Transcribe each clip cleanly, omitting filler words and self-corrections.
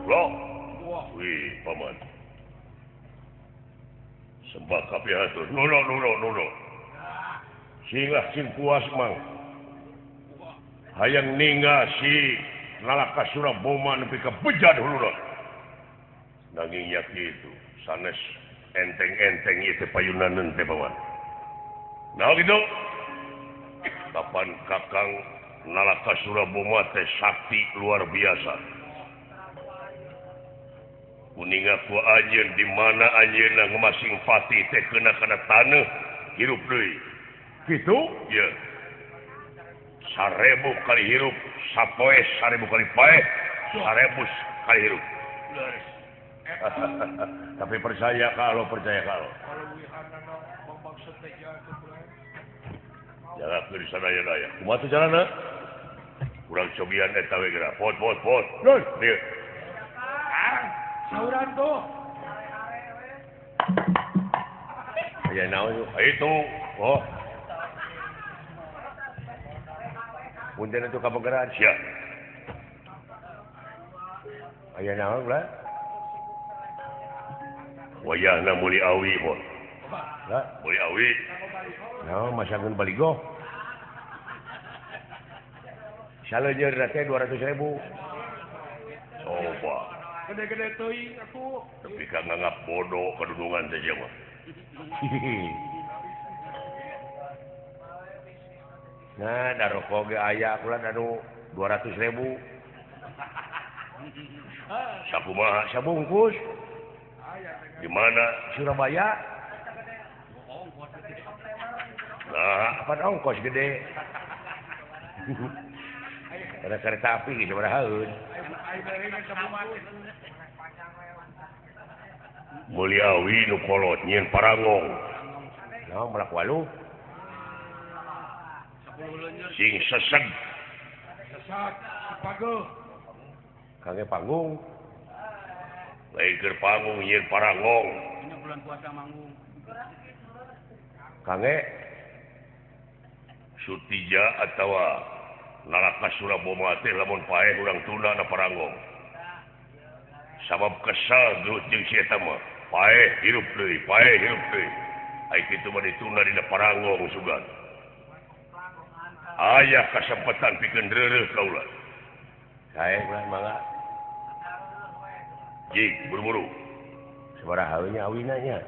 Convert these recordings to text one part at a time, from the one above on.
Loh. Wih, paman. Sembah kapihatur. Nuno. Singgah sing puas mang. Hayang ninggal si Nalaka Suraboma nepi ka bejad hulura. Nanging nya kitu, sanes enteng-enteng ieu teh payunaneun teh paman. Nah gitu. Kapan Kakang Nalaka Suraboma teh sakti luar biasa. Kuninga ku anjeun di mana anjeunna ngemasing pati teh kena kana taneuh hirup deui. Kitu? Ya. 1000 kali hirup, sapoe 1000 kali paeh, 1000 kali hirup. Tapi percaya kalau. Jangan ke sana ya. Kumaha teh carana? Kurang cobian eta we geura. Pot. Nun, dieu. Sauran tuh. Aya naon itu? Oh. Punten itu kapegeran sia. Aya naon ulah? Wayahna muli awi pon. Lah, muli awi. Naon masakeun baligo? Saleujeur teh 200.000. Oh, Pak. Gede-gede teuing atuh. Tapi ka nganggap bodoh kadudungan teh mah. Nah, daroko ge aya kulan anu 200.000. Sakumaha sabungkus? Di mana? Surabaya. Nah, apa ongkos gede? Ada kereta api gitu barahaeun. Muliawi nu kolot nyieun parangong. Naon melak waluh? Sing seseg. Sesat, pageuh. Kangge panggung. Lain keur panggung nyieun parangong. Dina bulan puasa manggung. Kangge Sutija atawa Nalaka Suraboma teh lamun paeh urang tunda na parangong. Sabab kesal geus jeung si eta mah. Paeh hirup deui. Ai kitu mah ditunda dina parangong sugan. Aya kasempatan pikeun reureuh kaula. Sae ulah mangga. Jig buru-buru. Sabaraha we nya awina nya.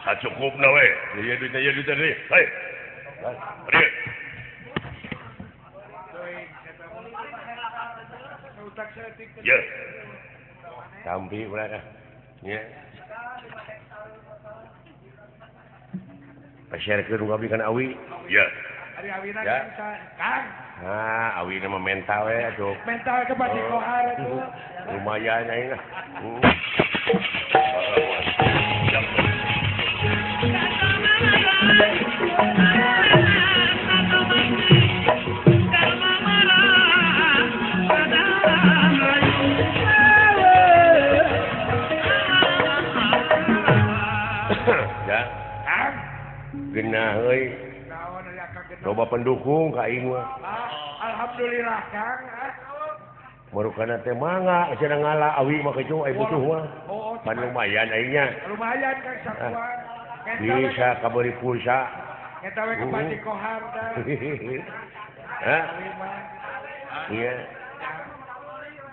Sacukupna we. Ieu duit deui. Hai. Bari. Ya. Tampi ulah dah. Ya. Pasyarekeun ngabdi kana awi. Ya. Ari awina Ya. Kang. Nah, awina mah mental we atuh. Mental ke bati kohar itu. Lumayan aing. Ya. Kang. Genah euy. Naon aya ka genah. Loba pendukung ka aing mah. Alhamdulillah Kang. Marukana teh mangga cenah ngala awi mah kitu ai butuh mah. Oh, Pan lumayan aingnya. lumayan Kang sakuan. Bisa kabari pulsa. Eta we ke bati kohar dah. Hah? Iya.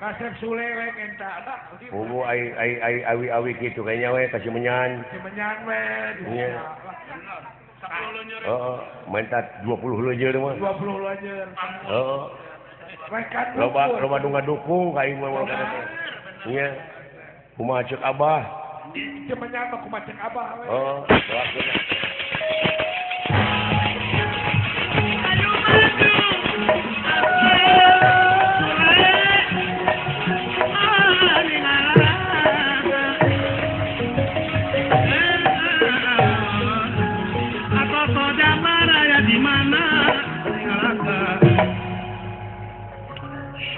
Kasep Sule we ngenta. Pugu awi kitu kayaknya we kasih menyan. Si menyan we. Iya. Heeh, mentat 20 leunjeun mah. 20 lanjeur. Heeh. Wes kan Loba nu ngadukung ka ieu mah kana teh. Iya. Kumaha ceuk Abah? Si menyan mah kumaha cek Abah we. Heeh, doakeun.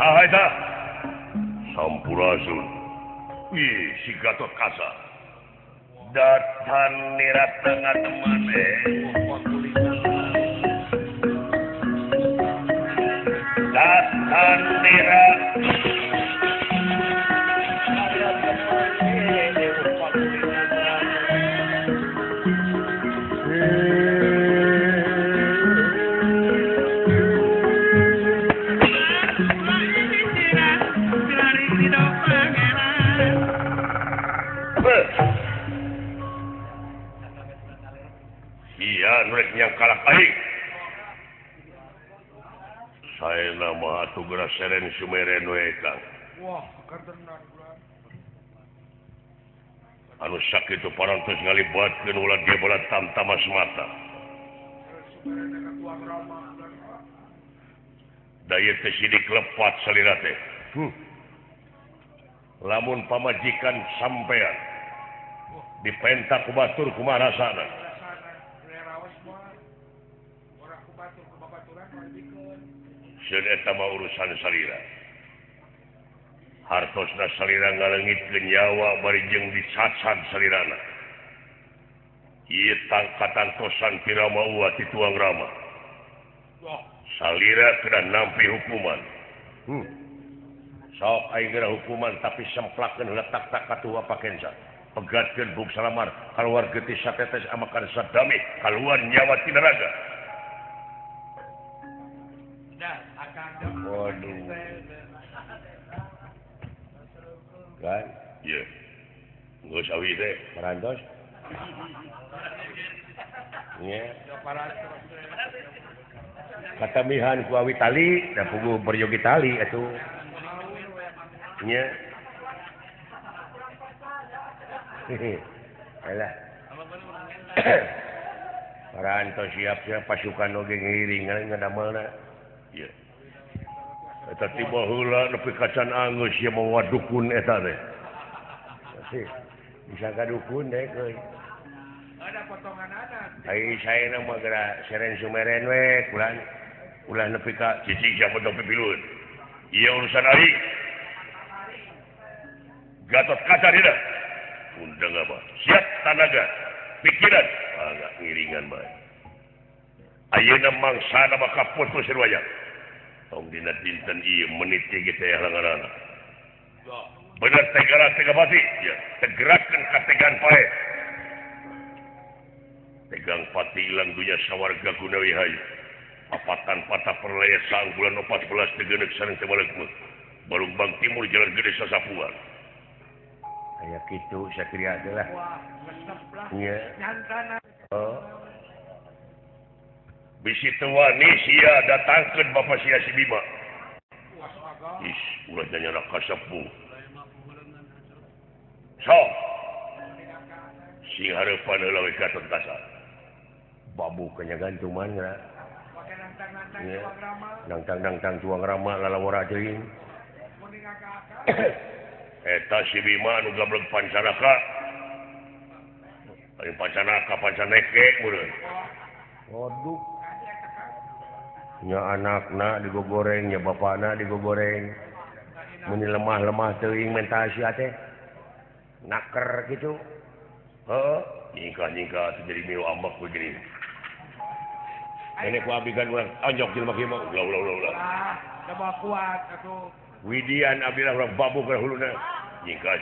Saha Sampurasun. Wih, si Gatot Kaca. Datan nirat tengah teman Andira iya nurek yang kalah aing saya nama atuh geura seren sumeren we Kang Wah, kartenan bulan. anu sakitu parantos ngalibatkeun ulah dia bola tamtama semata Sumbernya ke tuang rama bulan. daya teh sidik lepat salira teh lamun pamajikan sampean dipenta ku batur kumaha rasana Rasana rerawas mah. Orang ku batur ku babaturan mah dikeun. sieun eta mah urusan salira hartosna salira ngaleungitkeun nyawa bari jeung disasad salirana ieu tangkatantosan ti Rama Uwa ti tuang Rama Wah, salira kena nampi hukuman sok aing geura hukuman tapi semplakeun letak tak katua pakensa pegatkeun buk salamar kaluar getih satetes amakan sadami kaluar nyawa ti neraga dah akan dah. Waduh. kan iya geus awi teh parantos nya katamihan ku awi tali da puguh berjogi tali atuh nya alah parantos siap-siap pasukan oge ngiringan ngadamelna ieu eta tiba heula nepi ka can angeus ieu mah wadukun eta teh bisa ka dukun deh euy Ada potongan anak. ai saena mah geura seren sumeren we ulah nepi ka cicing sia potong pipilueun ieu urusan ari Gatot Kaca dina undang apa siap tanaga pikiran agak ngiringan bae ayeuna mangsana bakal putus ruaya tong dina dinten ieu menit ge teh langarana bener tega mati ya tegerakeun kategan pae tegang pati ilang dunya sawarga gunawi hayu apatan patah perlaya sang bulan 14 tegeuneuh sareng teh baleukmeuh Balumbang Timur Jalan Gede Sasapuan aya kitu sakria teh lah Wah, resep lah. nya Nyantana. bisi teu wani sia datangkeun Bapak sia si Bima Wah, semoga. is ulah nyana kasepuh sok sing hareupan heula we Gatot Kaca babu kanya gantungan nya Pakai nantang-nantang Iya. tuang rama. nangtang tuang rama lalawara teuing Muni kakak. eta si Bima anu gablek pancanaka ari pancaneke meureun waduh nya anakna digogoreng nya bapakna digogoreng muni lemah-lemah teuing mental sia teh naker gitu heeh nyingkah jadi milu ambak begini ini ku abdi kan urang anjok jelema kieu mah ulah Ah, coba kuat atuh. Widian abdi urang babu ka huluna nyingkah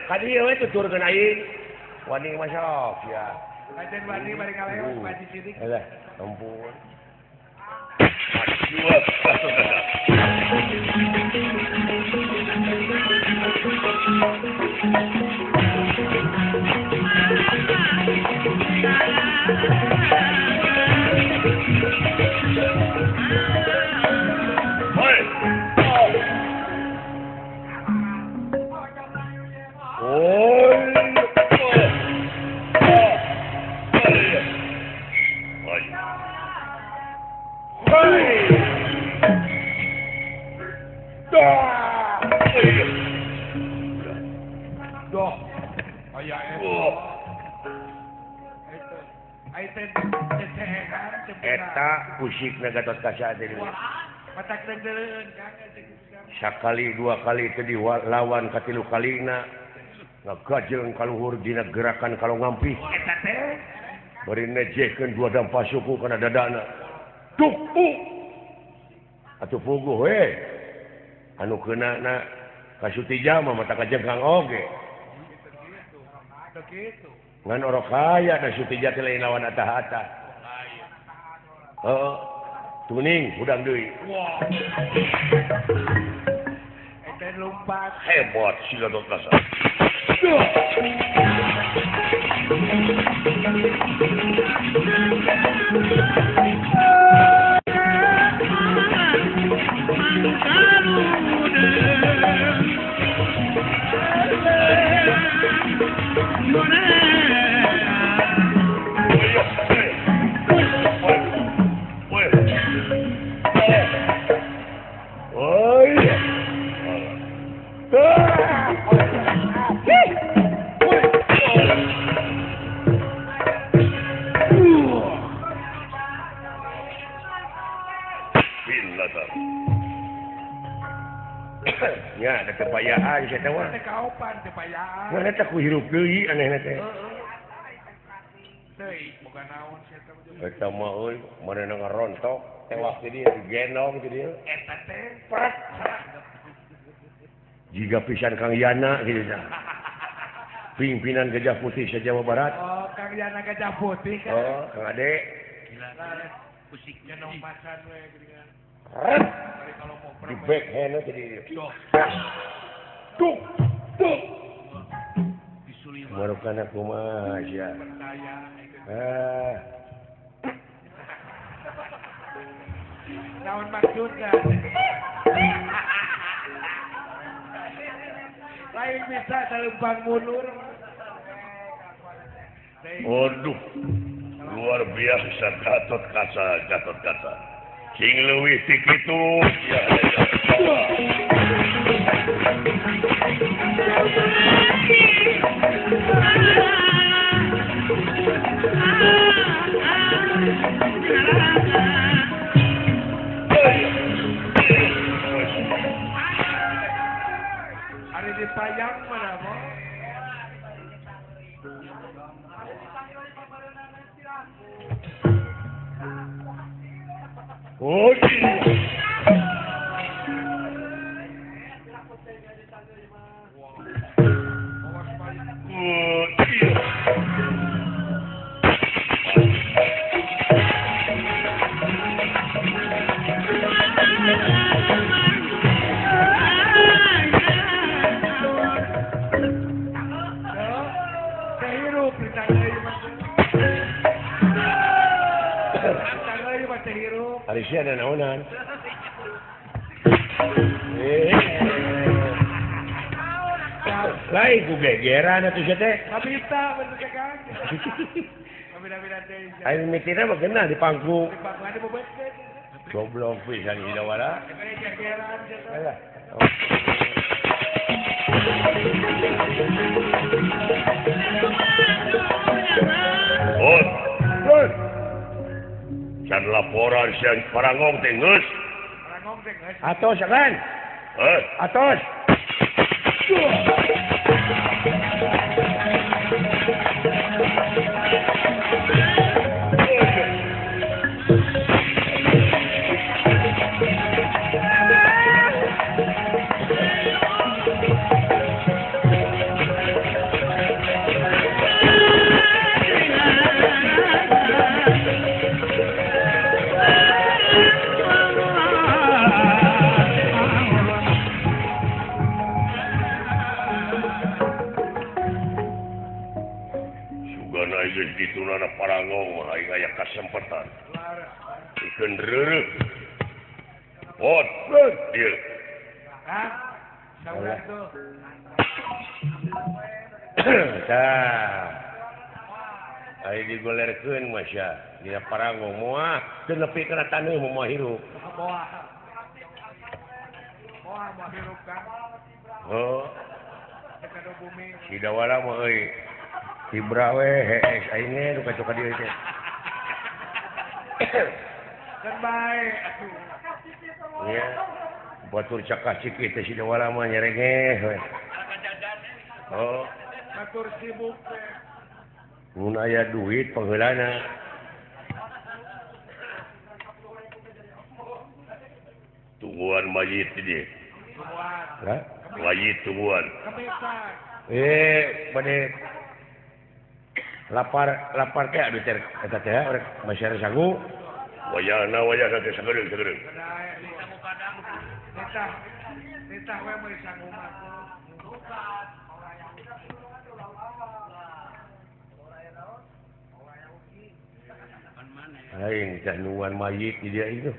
hadir we tuturkeun aing wani mah sok ya Kajian wani bari ngaleos baji sidik. alah ampun dua Gatot Kaca Doh. Aya Aiten cecehan eta pusikna Gatot Kaca teh matak deudeun kan. sakali dua kali teu dilawan katilu kalina ngagajeng kaluhur dina gerakan kalau ngampi Eta teh bari nejekeun dua dampak suku kana dadana. Tuk. Atuh puguh we. Anu keunana kasuti jama mata kajengkang oge. Begitu. Ngan orok kaya da suti jati lain lawan atah-atah. Heeh. Tuning hudang deui. Wah. Eta lompat. Hebat sila dot kasa. Ya, ada kepayaan saya tahu. Ada kaupan kepayaan. Ngan eta ku hirup deui anehna teh. Deui bukan naon saya tahu. Eta mah euy, manehna ngarontok, tewak di dieu digendong di dieu. Eta teh Prat. Jiga pisan Kang Yana gitu dah. Pimpinan Gajah Putih se-Jawa Barat. Oh, Kang Yana Gajah Putih kan. Oh, Kang Ade. Gila. Pusing nyenong pasan we geuningan. Bari kalau mau Di backhand jadi. Tuk. Disuliman. Marukana kumaha sia. Percaya. Naon maksudna? Lain bisa salempang mundur. Waduh. Luar biasa Gatot Kaca. Sing leuwih ti kitu ya. Ari dipayang mana, Bo? Oh, Arisya ada naonan. Lain ku gegeran atuh sia teh. Kabita bener Kang. Kabita teh. Aing mitina mah geunah di pangku. Di pangku ada bobet teh. Goblok pisan ieu wala. Gegeran Alah. Oh. Can laporan siang Parangong teh geus. Parangong teh geus. Atos kan? Atos. Dituna Parangong mah aing aya kasempatan. Ikeun reureuh. Pot, dieu. Kang, saurang tuh. Tah. Ari digolerkeun mah sia. Dina Parangong moal teu nepi kana taneuh moal hirup. Moal hirup kan. Oh. Dekado bumi. Si dawala mah euy. Tibra we hees aing ge nu kacoka dieu teh. Dan baik atuh. Iya. Batur cakah ciki teh si dawala mah nyerengeh we. Oh. Batur sibuk teh. mun aya duit pangheulana tungguan mayit dia Tungguan. mayit tungguan Kemesan. bade lapar teh adu teh eta teh rek masyarakat sangu wayahna teh sagedeung Kedai di sangu padang. Nitah we meuli sangu mah. lain teh nungguan mayit di dia itu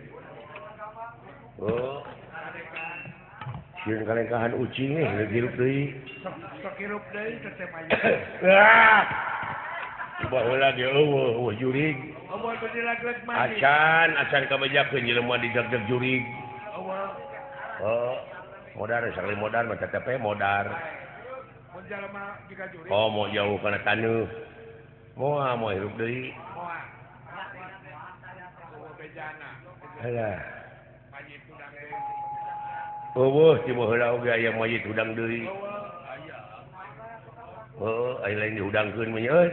sieun kalengkahan ucing hirup deui Sok hirup deui teh mayit. Coba heula ge eueuh jurig. Eueuh teu dilag-lag mayit. Acan kabejakeun jelema di jag-jag jurig. Eueuh. Modar sakali modar mah tetep modar. Mun jalema jiga jurig. Mau jauh kana taneuh. Mau hirup deui. Moal. Eueuh bejana. Alah. Mayit udang deui. Eueuh tiba heula oge aya mayit udang deui. Aya lain diudangkeun mah euy.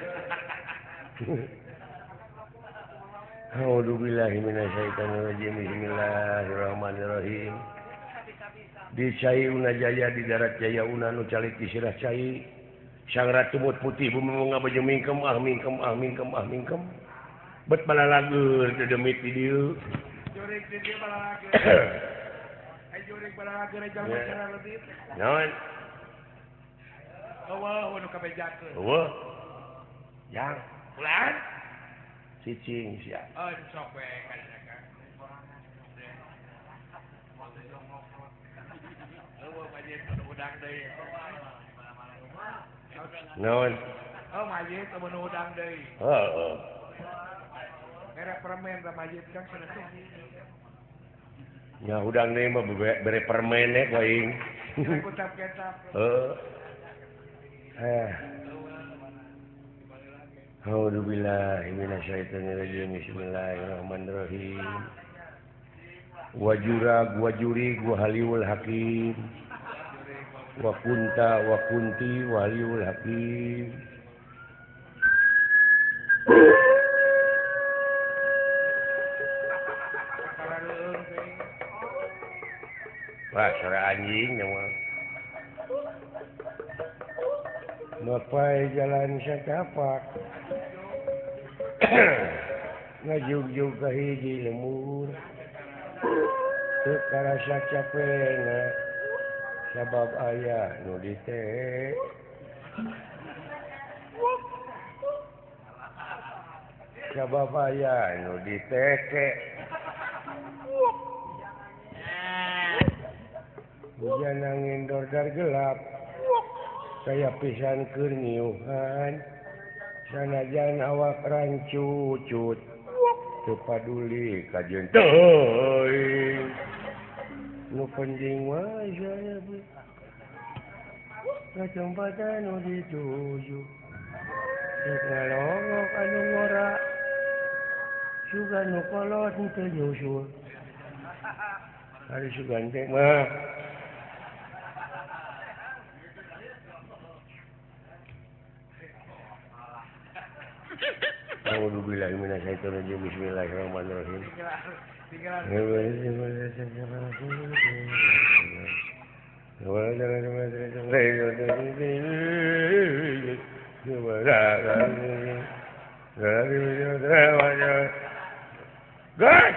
A'udzubillahi minasyaitonirrajim. Bismillahirrahmanirrahim. Di Caiuna Jaya di darat Jaya Una nu calik di sirah cai. Sang ratu mut putih bumi bunga baju mingkem. Bet balalageur teu demit di dieu. Jurig di dieu balalageur. Jurig balalageur jalma cara leutik. Naon? Eueuh nu kabejakeun. Eueuh. Yang Ulan? cicing sia. Sok we kadang-kadang. Eueuh mayit udang deui. Naon? Mayit nu udang deui. Heeh. Mere permen ka mayit kan cenah teh. Ya udang deui mah bere permen we aing. Kutap-ketap. A'udzubillahi minasyaitonirrajim. Bismillahirrahmanirrahim. Wa jurag wa jurig wa haliul hakim. Wa kunta wa kunti wa haliul hakim. Wah, suara anjing nama. Mapai jalan setapak. Ngajug-jug ka hiji lemur. Teu karasa capena. Sabab aya nu ditek. Sabab aya nu diteke. Hujan angin dordar gelap. Saya pisan keur ngiuhan. Sanajan awak rancucut. Teu paduli ka jeung teuing. Nu penting mah saya kacempatan nu dituju. Teu ngalongok anu ngora. Sugan nu kolot teu nyusul. Ari sugan teh mah A'udzubillahi minasyaitonirrajim. Bismillahirrahmanirrahim. Good.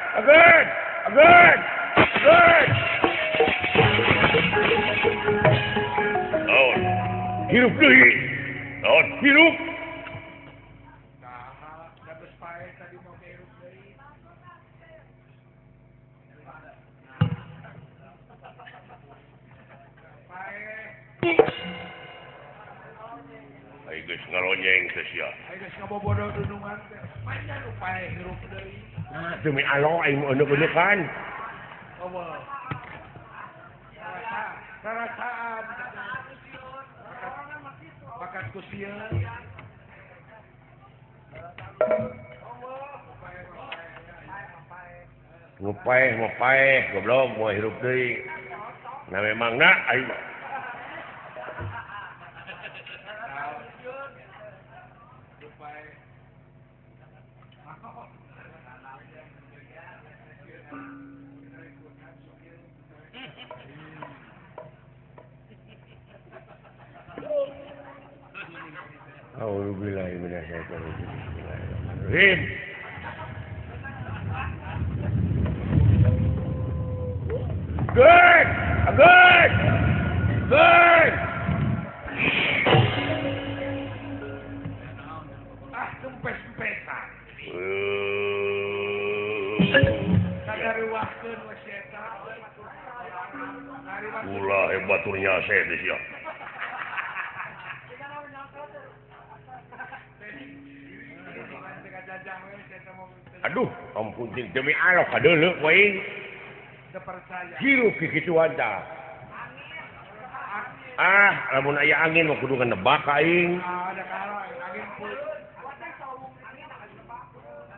Hirup deui. Hirup. Geus ngalonyeng teh sia. Geus ngabobodo dunungan teh. Manya nu pae hirup deui. Demi Allah aing mau euneup-euneupan. Eueuh. Sarasaan. Bakat kusieun. Ngupaeh goblok mau hirup deui. Nah memangna aing A'udzubillahi minasyaitonir rajim. Bismillahirrahmanirrahim. Good! Good! Good! Kempes-kempesan. Kagariwahkeun we si eta. Ulah baturnya saya teh sia. Aduh, ampun jeung demi Allah kadeuleu we. Percaya. Hirup kikituan tah. Lamun aya angin mah kudu ngebak aing. Ada kalau angin pun.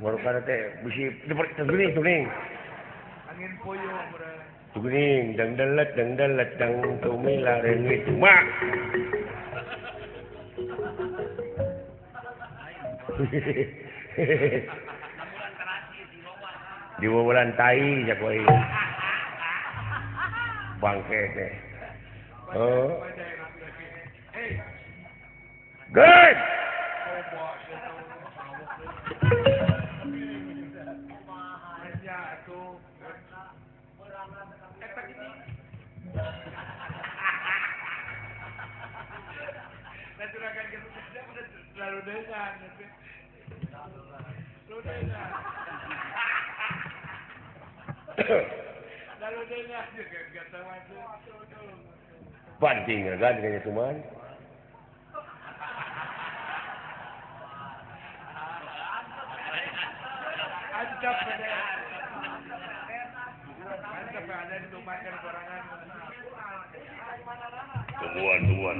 Baru kana teh bisi tuning. Angin puyuh bro. Tuning dang dalet dang tumila reungit cuma. Di bulan tai jak we. Bangke teh. Oh. Good. Lalu dengan. Lalu dengan juga kata masuk. Banting kan kayaknya cuman. Ancap ada di tumpakan korangan. Tungguan.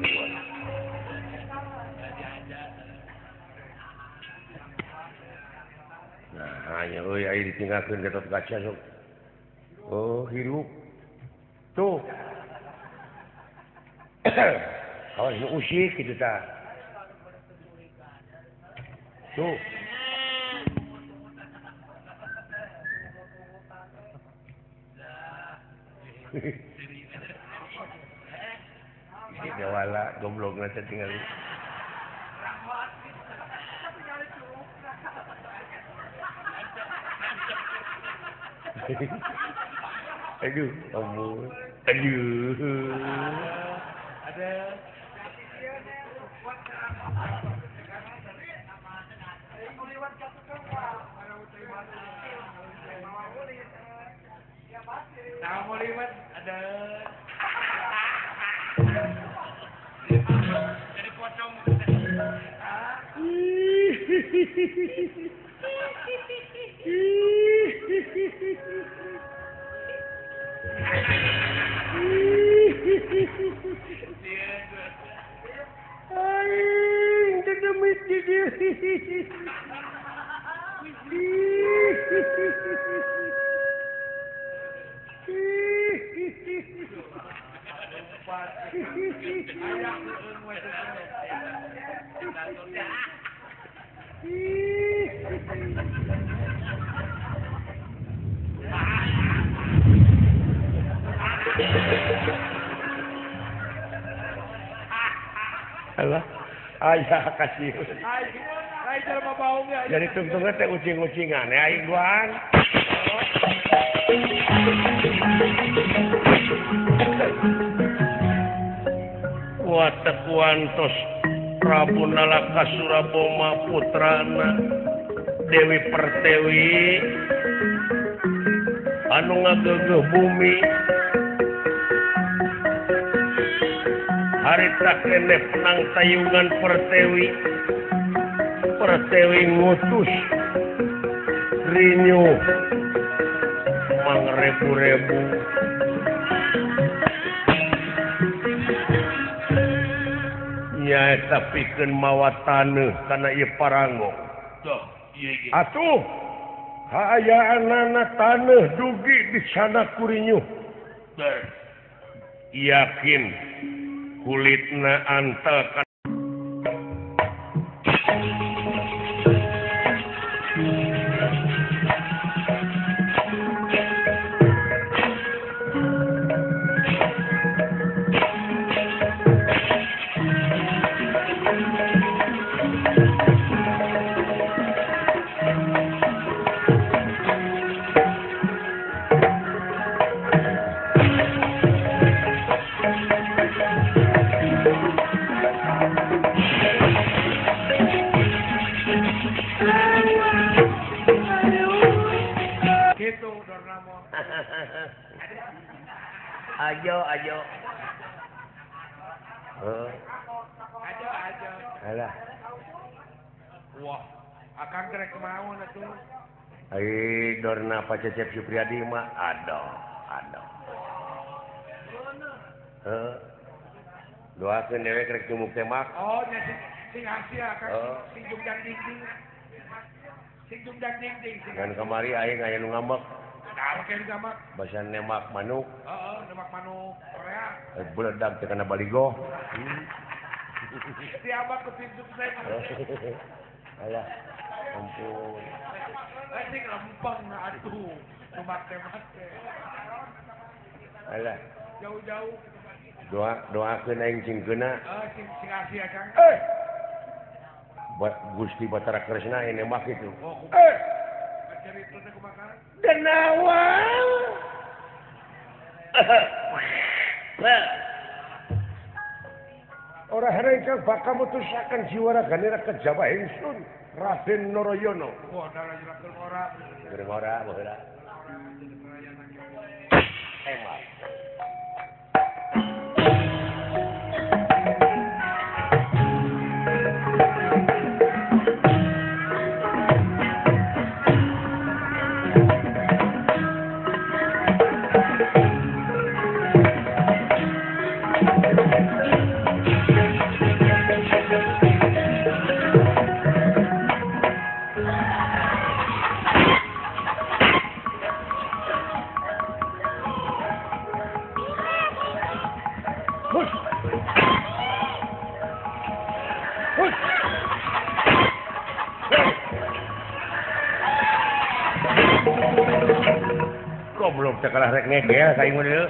Nah, hanya air ditinggalkan ke atas kaca sok. Oh, hirup. Tuh. Awas nu usik gitu ta. Tuh. Ini wala goblok nanti tinggal. Aduh, ampun. Aduh. Ada. Tahu mau liwat ada. Jadi pocong. Alah, ayah kasih. Ay, cara mabaungnya. Jadi tungtungnya teh ucing-ucingan ya, Iguan. Watekuantos Prabu Nalaka Suraboma putrana Dewi Pertewi anu ngagegeh bumi harita kene penang tayungan Pertewi ngutus rinyu mangrebu-rebu ya tapi pikeun mawa taneuh kana ieu parango atuh hayaanana taneuh dugi di sana kurinyuh yakin kulitna antel Ajo. Ajo. Alah. Wah, akang kerek kemauan atuh. Ai dorna Pak Cecep Supriyadi mah aduh. Doakeun dewe rek tumuk temak. Oh, nya sing Asia akang sing Jumjang Dingding. Sing Jumjang Dingding. Ngan kamari aing aya nu ngambek. Nah, make gamak. Basa nemak manuk. Heeh, nemak manuk Korea. Beledak teh kana baligo. Siapa ke pintu saya? Alah. Ampun. Sing lempeng atuh. Tumak-temak teh. Alah. Jauh-jauh. Doakeun aing cingkeuna. Sing Asia Kang. Gusti Batara Kresna ini mah kitu. Cerita teh kumaha? Denawa. Ora hareukeun bakal mutusaken jiwara ganira kejaba ingsun Raden Narayana. Wah, darajurakeun ora. Geureung ora baheula. Emang. Goblok teh kalah rek ngegel saing mah deui.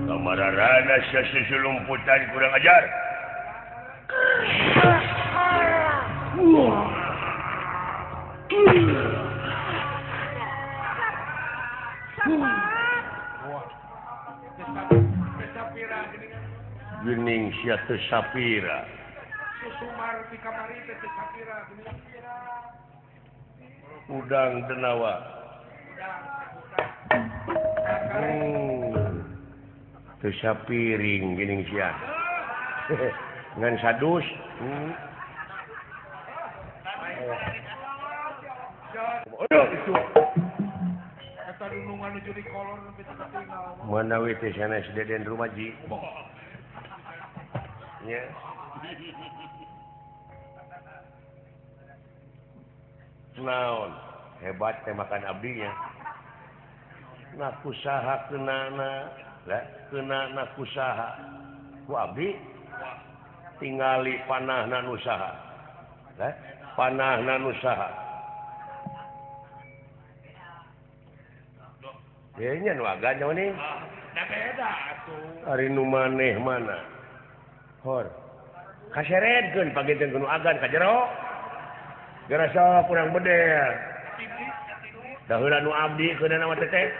Kamararana sesulumputan kurang ajar. Gening sia teu sapira. Susumar di kamari teh sapira gini. Udang denawa. Teu sapiring gening sia. Ngan sadus. Aduh itu. Eta dunungan nuju di kolor nepi teu katinggal. Manawi teh sanes Deden Rumaji. Ya. Naon hebat teh makan abdinya. Nakusaha keunana, lah keunana kusaha. Ku abdi tingali panahna nu saha. Lah panahna nu saha. Nya nu aganya nih. Da beda atuh. Ari nu maneh mana? Hor. Kaseredkeun pageteun nu agan ka jero. Garasa kurang bedel. Daheula nu abdi keunana mah teteh.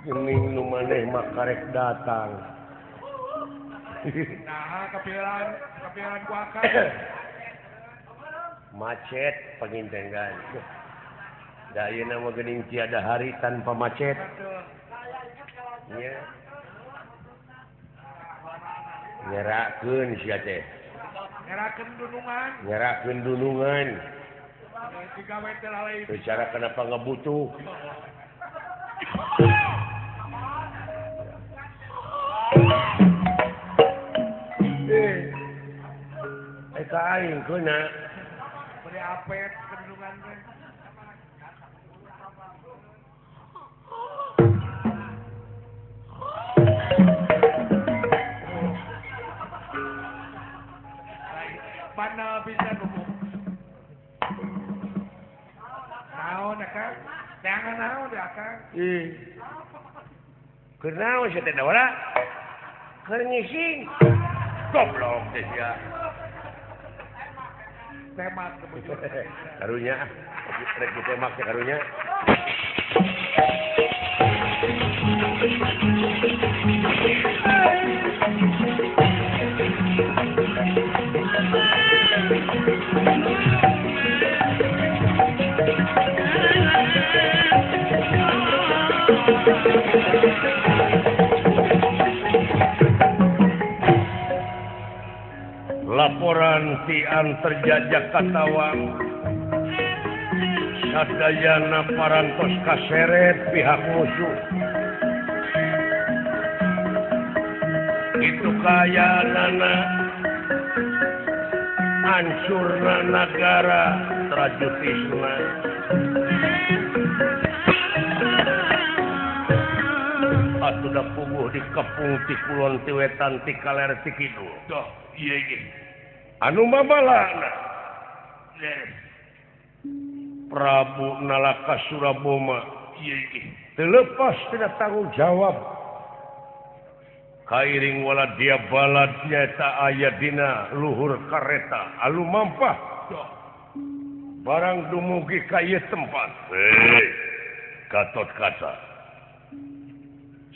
Gening nu maneh mah karek datang. Nah, kapiran ku akang. Macet pangintengan. Da ayeuna mah geuning tiada hari tanpa macet. Nya. Nyerakeun sia teh. Nyerakeun dunungan. Digawe teh lalai. Bicara kenapa ngebutuh. Eta aing keuna. Beri apet kendungan teh. naon deh Akang? Kenaon sih teh ora? Keur ngising. Goblok teh sia. Temat kebetulan. Karunya. Rek ditemak teh karunya. Laporan Tian terjajak katawang sadayana parantos kaseret pihak musuh itu kaya nana hancurna negara trajutisna atuh puguh di kepung ti kulon ti wetan ti kaler ti kidul Doh, iya ge. anu mabalana Prabu Nalaka Suraboma Iya ge. terlepas tidak tanggung jawab kairing wala dia balad nyata aya dina luhur kareta alu mampah Doh, barang dumugi ka ieu tempat hei Gatot Kaca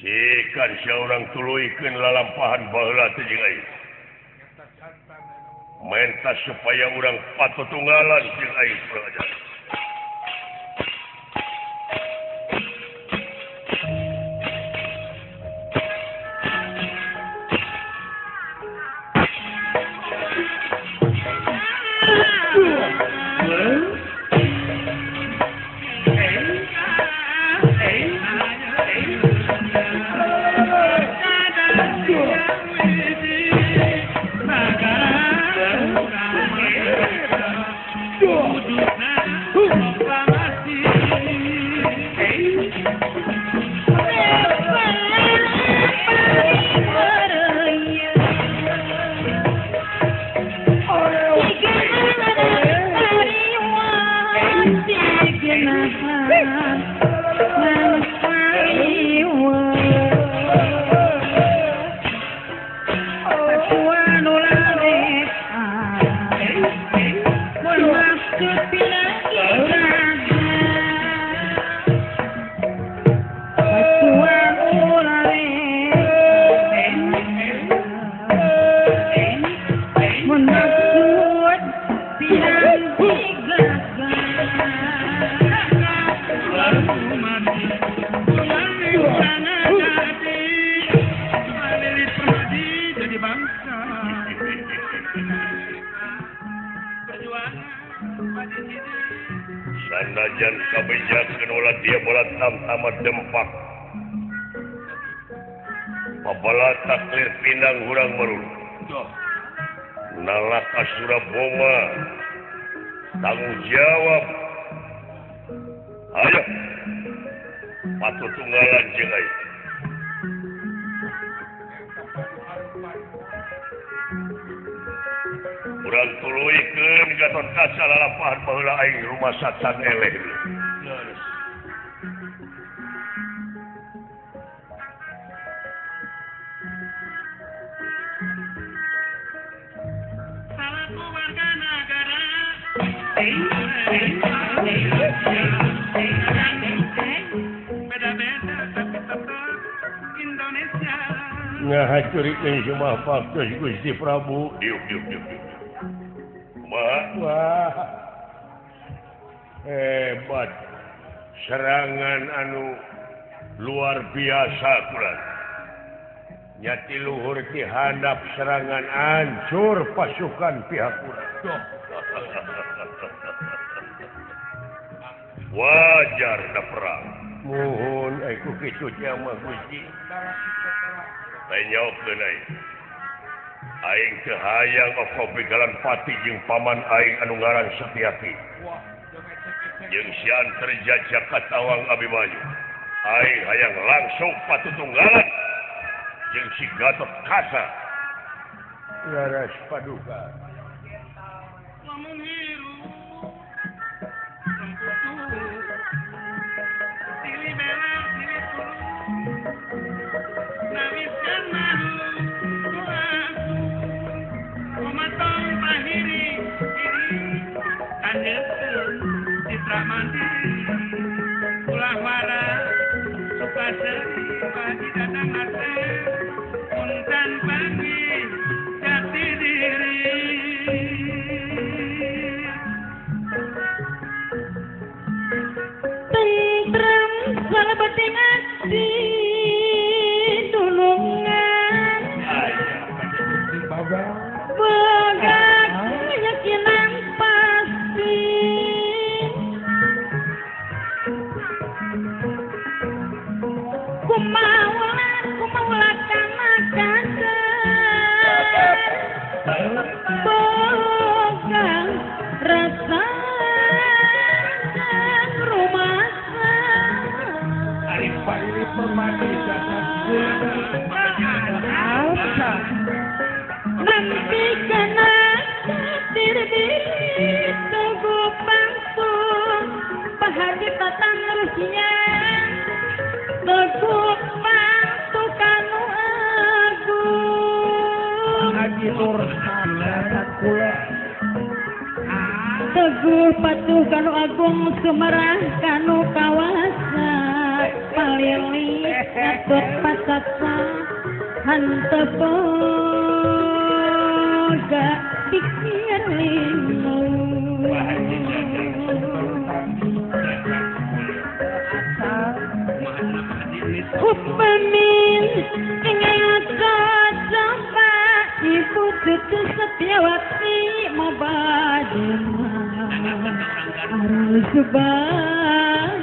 jikan saurang tuluikeun lalampahan baheula teh jeung aing eta jantan mentas supaya urang patutunggalan jeung aing praja Sanajan kabejakeun ulah dia bola tam-tama dempak. Pabala taklir pinang hurang merul. Doh, Nalaka Suraboma tanggung jawab. Ayo, patutunggalan jeung aing. Urang tuluikeun Gatot Kaca lalampahan baheula aing rumah sacan eleh. leres. Salaku warga negara beda-beda tapi tetap Indonesia. Ngahacurikeun semua faktos Gusti Prabu. Diuk. Wah. Hebat. Serangan anu luar biasa kurang. Nyati luhur ti handap serangan hancur pasukan pihak kurang. Doh, Wajar da perang. Mohon aku kitu mah Gusti. darah kita telah. Tanyakeun aing. Aing teu hayang okobegalan pati jeung paman aing anu ngaran Satyaki. Wah, jeung ecek-ecek. Jeung sian terjajak katawang Abimanyu. Aing hayang langsung patutunggalan jeung si Gatot Kaca. Laras paduka. Lamun hirup sengkutu nawiskan malu doaku komatong pahiri diri tanyekeun citra mandiri ulah wara suka seri bagi dadang ate punten pagi jati diri tentrem salebeting ati dulungan bagak yakinan pasti kumaula kana kadar bogang rasa rumasa Ari permati dasar nanti kena diri tugu bangsu bahagi tatang Rusia tugu bangsu kanu agung lagi lur kula teguh patuh kanu agung sumerah kanu kawasa palili atut pasasa hantepoga pikir linu upamin ingat coba ibu cucu Setiawati mabadina harus bang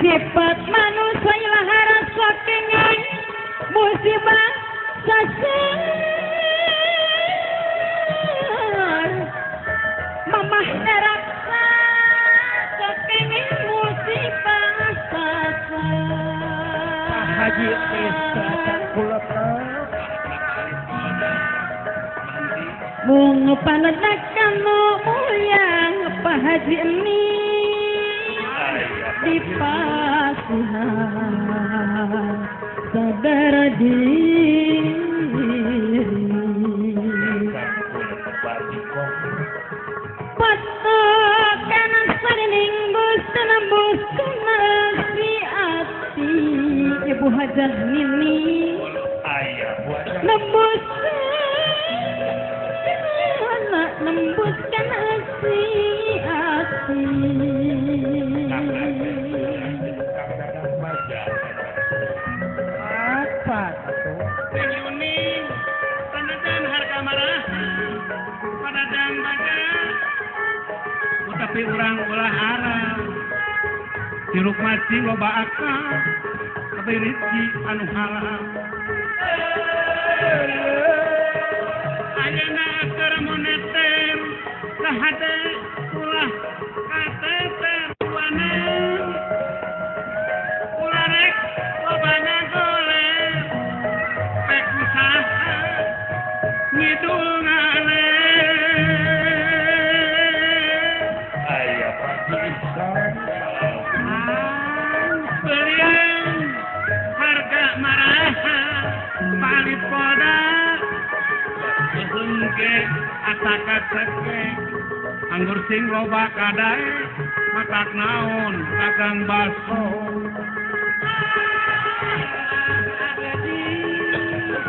sifat manusia ilahara sakingan musibah sasar mamah neraksa sakingan musibah sasar Haji Esa kula mung panadakan mulyang Pak Haji ini di pasihan saudara diri patokan sarining bus nembus nasi ati Ibu Hajah Nini nembus nembuskan hati apa Penyuning tanadan harga marah padadang baga utapi urang ulah arah jeruk macing loba akal tapi rizki anu halal ayana akar moneter sahade ulah kateter wana ulah rek lobana golek pek usaha ngidul ngaleh ayah Haji Esa belian harga marah palit poda sungke asakat seke anggur sing loba kadae matak naon kakang baso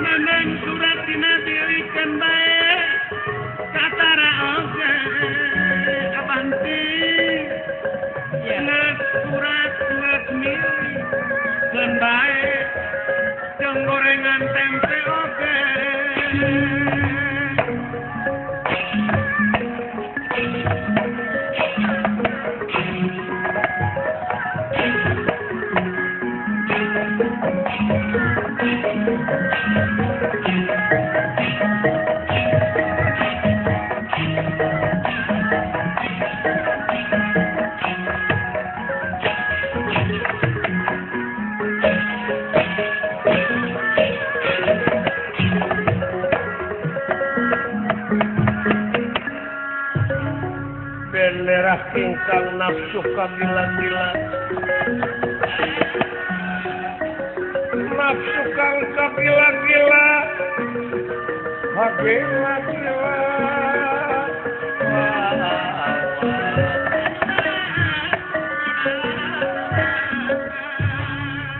neneng surat dina dirikan bae katara oge abanti nges surat nges mili dan bae jeung gorengan tempe oge Benerah ingkang nafsu kagila-gila. Nafsu kang kagila-gila. Kagila-gila.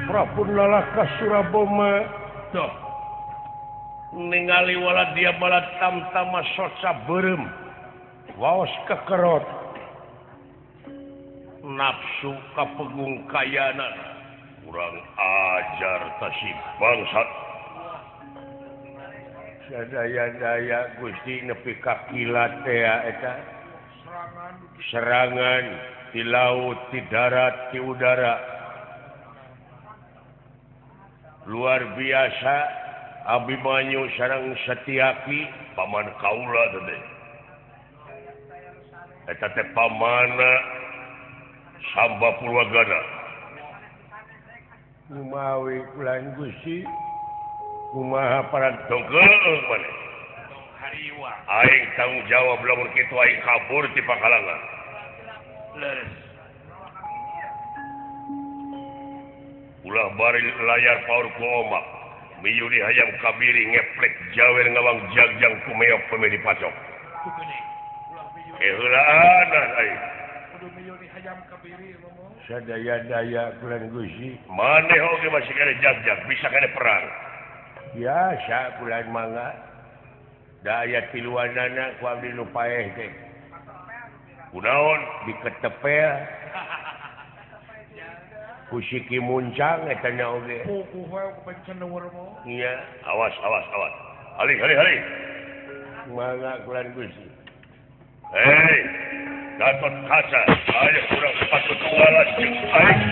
Prabu Nalaka Suraboma. Tuh. Ningali wala dia bala tamtama soca berem. Waos kekerot. Nafsu kapegung kayanan. Kurang ajar tasih bangsat. Sadaya-daya Gusti nepi ka kilat teh eta. Serangan di laut, di darat, di udara. Luar biasa Abimanyu sareng Setyaki paman kaula teh. Eta teh pamana Samba Purwagana. Kumawi kulan Gusti. Kumaha para dongkeung maneh. Hariwa. Aing tanggung jawab lamun kitu aing kabur ti pakalangan. Leres. Ulah bari layar paur ku omak. Miyuri hayam kabiri ngeplek jawer ngawang jagjang kumeok pemedi pacok. Kukene. Ulah miyuri. Keulaanan aing. Kudu miyuri hayam kabiri ngomong. Sadaya-daya kulan Gusti. Maneh oge masih kene jagjang bisa kene perang. Biasa kulan mangga. Daya tiluanana ku abdi nu paeh teh. Kunaon diketepel. Kusiki muncang eta nya oge. Kuku wae kepenceneur mo. Iya, awas. Halih. Mangga kulan Gusti. Hei, Gatot Kaca, ayo kurang patut walas jeung aing.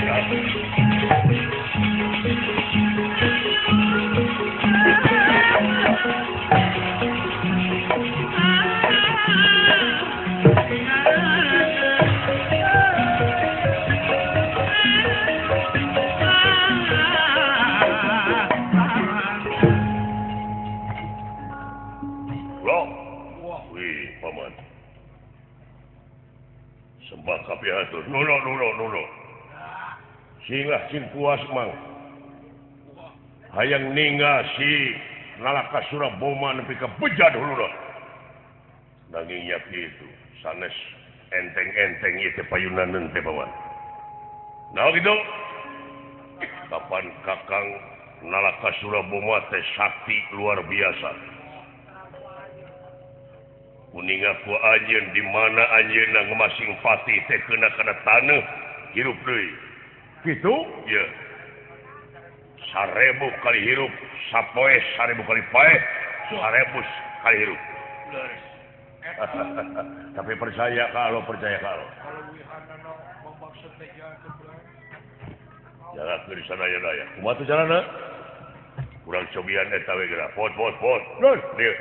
Sembah kapiatur. Nulo. Singlah cing puas mang. Hayang ninggal si Nalaka Suraboma nepi ka bejad hulurah. Nanging nya kitu, sanes enteng-enteng ieu teh payunaneun teh paman. Nah gitu. Kapan Kakang Nalaka Suraboma teh sakti luar biasa. Kuninga ku anjeun di mana anjeunna ngemasing pati teh keuna kana taneuh hirup deui. Kitu? Ieu. 1000 kali hirup, sapoe 1000 kali paeh, 1000 kali hirup. Tapi percaya kalau. Kalau wihanana mamaksud teh jangan beulang. Jalan ke sadaya-daya. Kumaha teh jalanna? Kurang cobian eta we geura. Pot. Nun, dieu.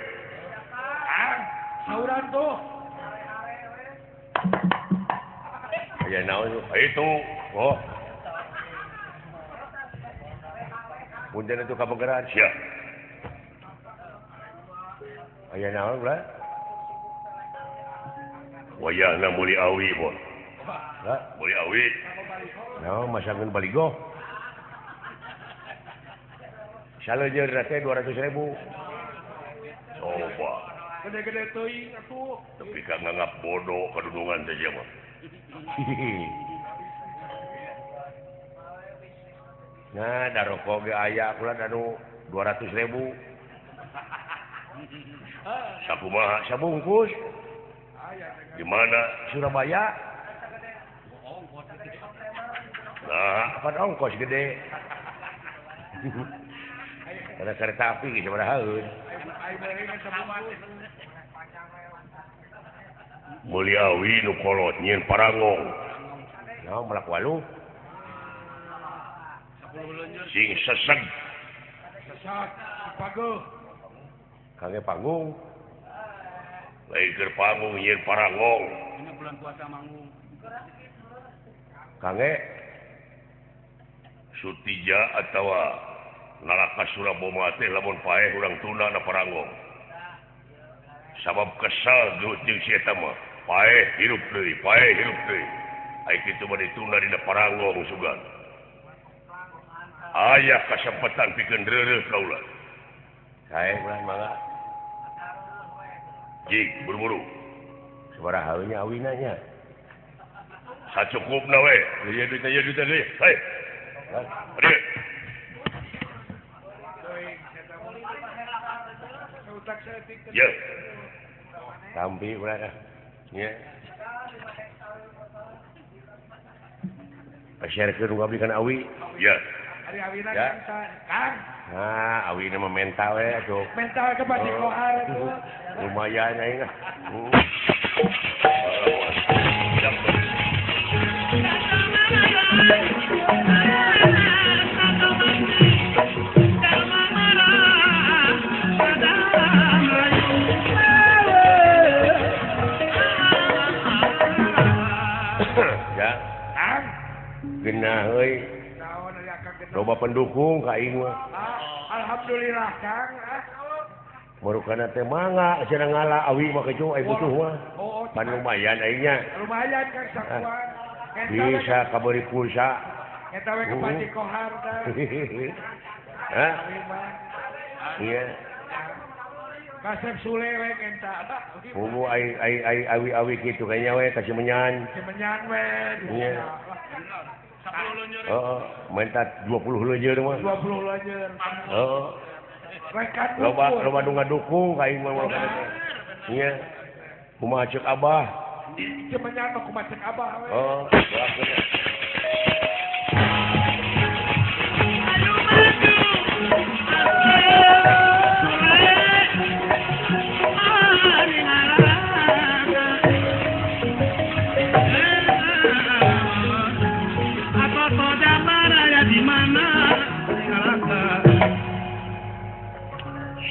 sauran tuh. Aya naon itu? Oh. Punten itu kabegeran sia. Aya naon ulah? Wayahna muli awi, Bon. Lah, muli awi. Naon masangeun baligo? Saleujeur teh 200.000. Coba. Gede-gede teuing atuh. Tapi ka nganggap bodoh kadudungan teh sia mah. Nah, daroko ge aya kula anu 200.000. Sakumaha sabungkus? Di mana? Surabaya. Nah, apa ongkos gede? Ada kereta api ge sabaraha heun. Muliawi nu kolot nyieun parangong. Naon melak waluh? Sing seseg. Sesat, pageuh. Kage panggung. Lain keur panggung nyieun parangong. Ini bulan puasa manggung. Kage Sutija atawa Nalaka Suraboma teh lamun paeh urang tuna na parangong. Sabab kesal jeung si eta mah pae hirup deui ai kitu mah ditunda dina paranggong sugan aya kasempatan pikeun reureuh kaula sae ulah mangga jig buru-buru sabaraha we nya awina nya sacukupna we ieu duit deui hae ade ya tampi ulah nya pasyarekeun ngabdikan awi ya Ari awina ya. Kang. Nah, awi mah mental we atuh. Mental ke Pak Kohar itu. Lumayan aing. Ya. Kang. Genah euy. Naon aya Kang genah. Loba pendukung ka aing mah. Alhamdulillah Kang. Marukana teh mangga cenah ngala awi mah kecu ai butuh mah. Oh, Pan lumayan aing nya. lumayan Kang sakuan. Bisa kabari pulsa. Eta we ke Pak Kohar tah. Hah? Iya. Kasep Sule we kenta. Bubu awi kitu kayaknya we kasih menyan. Semenyan we. Iya. 10 lonjor. Heeh, minta 20 leunjeur mah. 20 lonjor. Heeh. Rekan Loba nu ngadukung ka aing mah. Iya. Kumaha ceuk Abah? Semenyan mah kumaha cek Abah we. Oh, doakeun.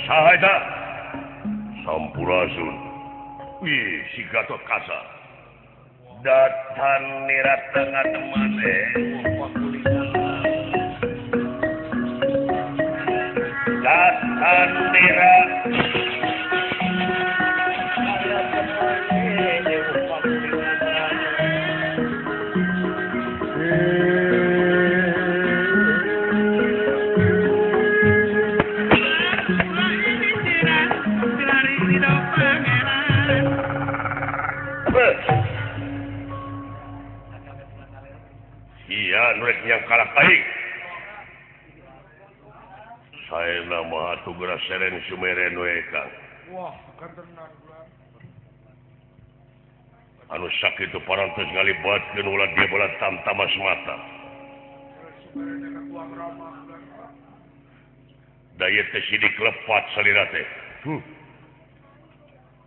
Saha eta? Sampurasun. Wih, si Gatot Kaca. Datan nirat tengah teman Datan nirat. Iya, nurek yang kalah baik. Saya nama atuh geras seren sumeren we Kang. Wah, bukan tenan bulan. Anu sakitu parantos ngalibatkeun ulah dia bola tamtama semata. Sumerenya ka tuang ramah bulan. Daya teh sidik lepat salira teh.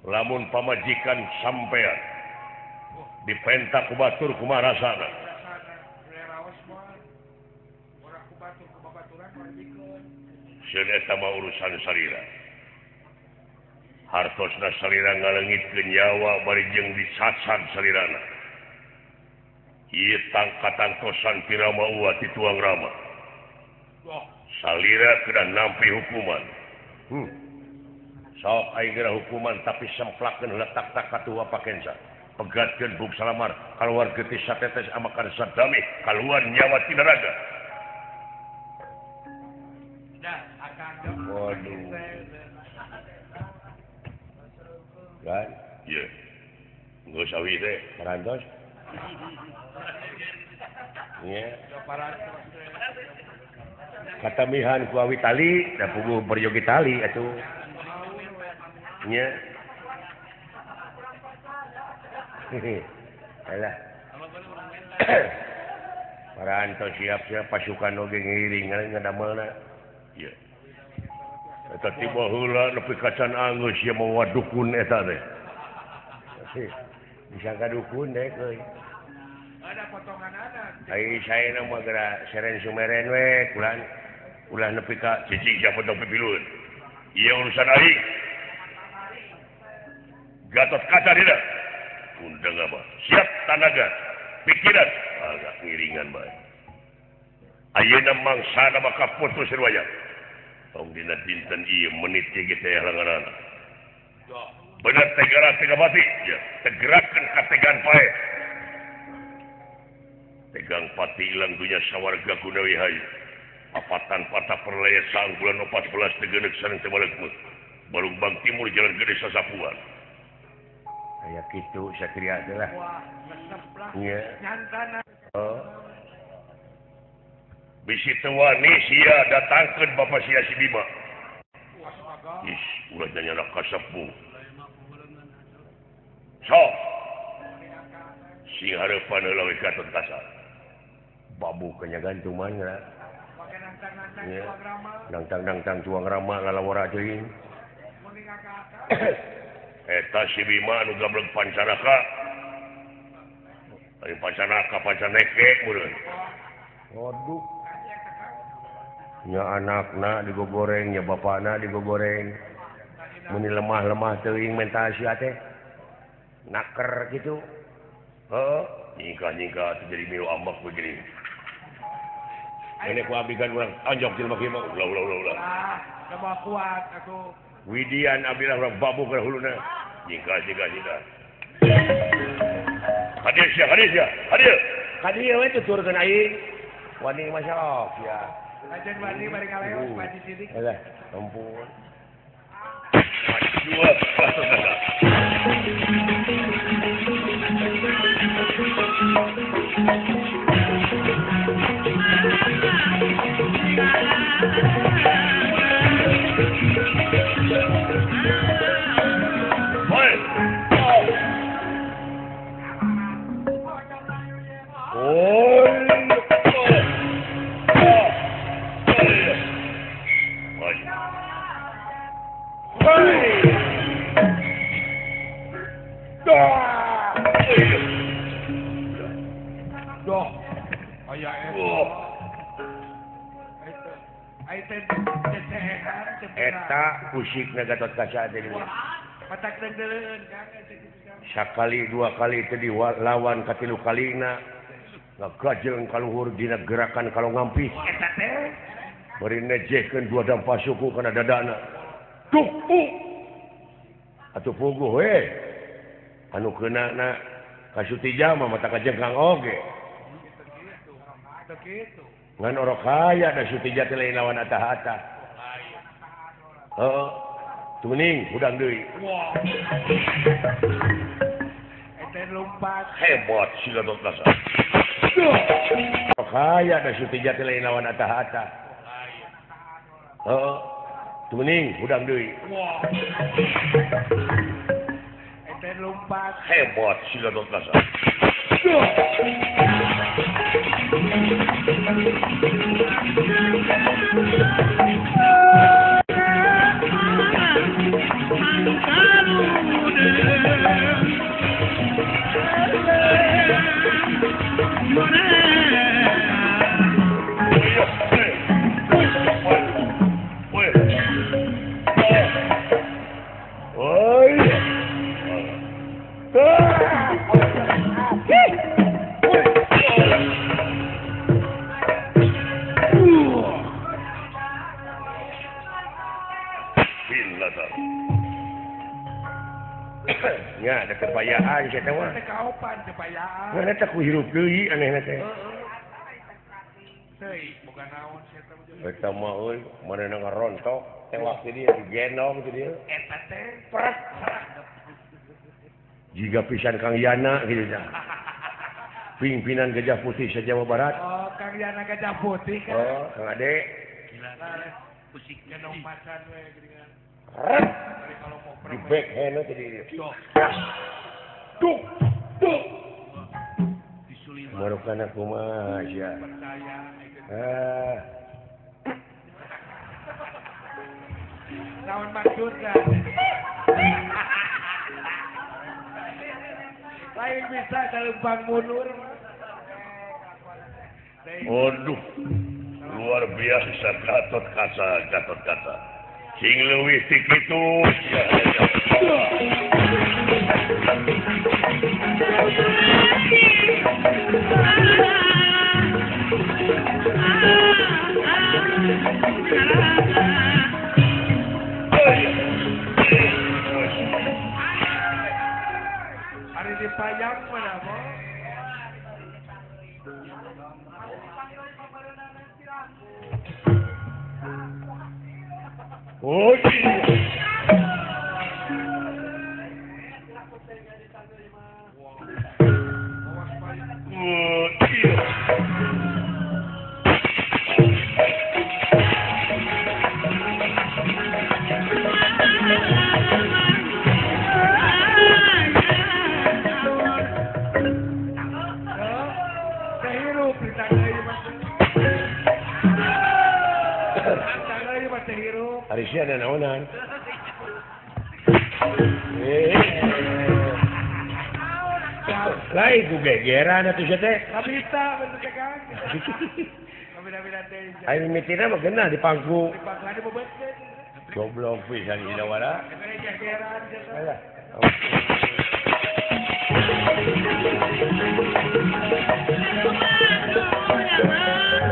Lamun pamajikan sampean dipentak ku batur kumaha rasana? Sieun eta mah urusan salira. Hartosna salira ngaleungitkeun nyawa bari jeung disasad salirana. Ieu tangkat-tangtosan ti Rama Uwa ti tuang Rama. Salira kedah nampi hukuman. Sok aing geura hukuman tapi semplakeun letak-tak katuwa pakensa. Pegatkeun buk salamar kaluar getih satetes amakan sadami kaluar nyawa ti naraga. Waduh. Kan? Iya. Nggak usah wih deh. Merantos. Iya. Kata mihan ku awi tali, da puguh berjogi tali atuh. Iya. Alah. Merantos siap-siap pasukan oge ngiring ngadamelna. Iya. Eta tiba heula nepi kacan anggeus ieu mah dukun eta teh. Disangka dukun deh euy. Ada potongan anak. Ai saena mah geura seren sumeren we ulah nepi ka cicing sia potong pipilueun. Ieu urusan aing. Gatot Kaca dina. Undang apa? Siap tanaga, pikiran agak ngiringan bae. Ayeuna mangsana maka putus riwayat. Tong dina dinten ieu menit ge teh langaran. benar tegara tega mati ya tegerakan kategan pae tegang pati ilang dunya sawarga gunawi hayu apatan patah perlaya sang bulan 14 tegenek sareng tebalekmut Balumbang Timur Jalan Gede Sasapuan kayak gitu satria teh lah wah resep lah iya nyantana bisi teu wani sia datangkeun Bapak sia si Bima astaga is ulah nyana kasepuh so sing hareupan heula we Gatot Kaca babu kanya gantungan lah pakai nantang-nantang Iya. tuang rama nangtang tuang rama lalawara teuing mending kakak eta si Bima anu gablek pancaraka ari pancaneke meureun waduh nya anakna digogoreng nya bapakna digogoreng mun lemah-lemah teuing mental sia teh naker gitu heeh nyingka jadi milu ambak begini ini ku abdi kan urang anjok jelema kieu mah ulah coba kuat aku Widian abilah urang babu ka huluna nyingka hadir hadir we tuturkeun aing wani masyaallah ya ajen wani bari ngaleos paji sidik alah ampun dua pasal kata doh aya eta kusikna Gatot Kaca teh patak deuleun Kang sakali dua kali teu dilawan katilu kalina ngagajeng kaluhur dina gerakan kalau ngampis eta teh bari nejehkeun dua dampa suku kana dadana tuh atuh puguh we anu keunana kasuti jama mata kajengkang oge begitu ngan orok kaya da Sutija teh lain lawan atah-atah heeh tuning hudang deui wah eta lompat hebat si Gatot Kaca orok kaya da Sutija teh lain lawan atah-atah heeh tuning hudang deui wah eta lompat hebat si Gatot Kaca nya ada kebayaan saya teh mah teh kaopan kebayaan ngan eta ku hirup deui anehna teh teuing boga naon saya teh eta mah euy manehna ngarontok tewak di dieu digendong di dieu eta teh pret jiga pisan Kang Yana gitu nya pimpinan Gajah Putih se-Jawa Barat oh Kang Yana Gajah Putih kan oh Kang Ade gila pusiknya dong pacan we geuningan Ret. bari kalau mau di perang backhand tadi doh duk disuliman marukana kumaha sia percaya naon maksudna lain bisa kalempang mundur waduh luar biasa Gatot Kaca sing leuwih ti kitu Oh iya. Oh iya. Sehirup ditandai mas. Tandai mas sehirup. Harusnya ada naonan. Lain ku gegeran atuh sia teh. Kabita bentuknya kan. Kabita teh. Aing mitina mah geunah di pangku. Dipangkani bobet teh. Goblok pisan ieu wara. Jageran gitu. Alah.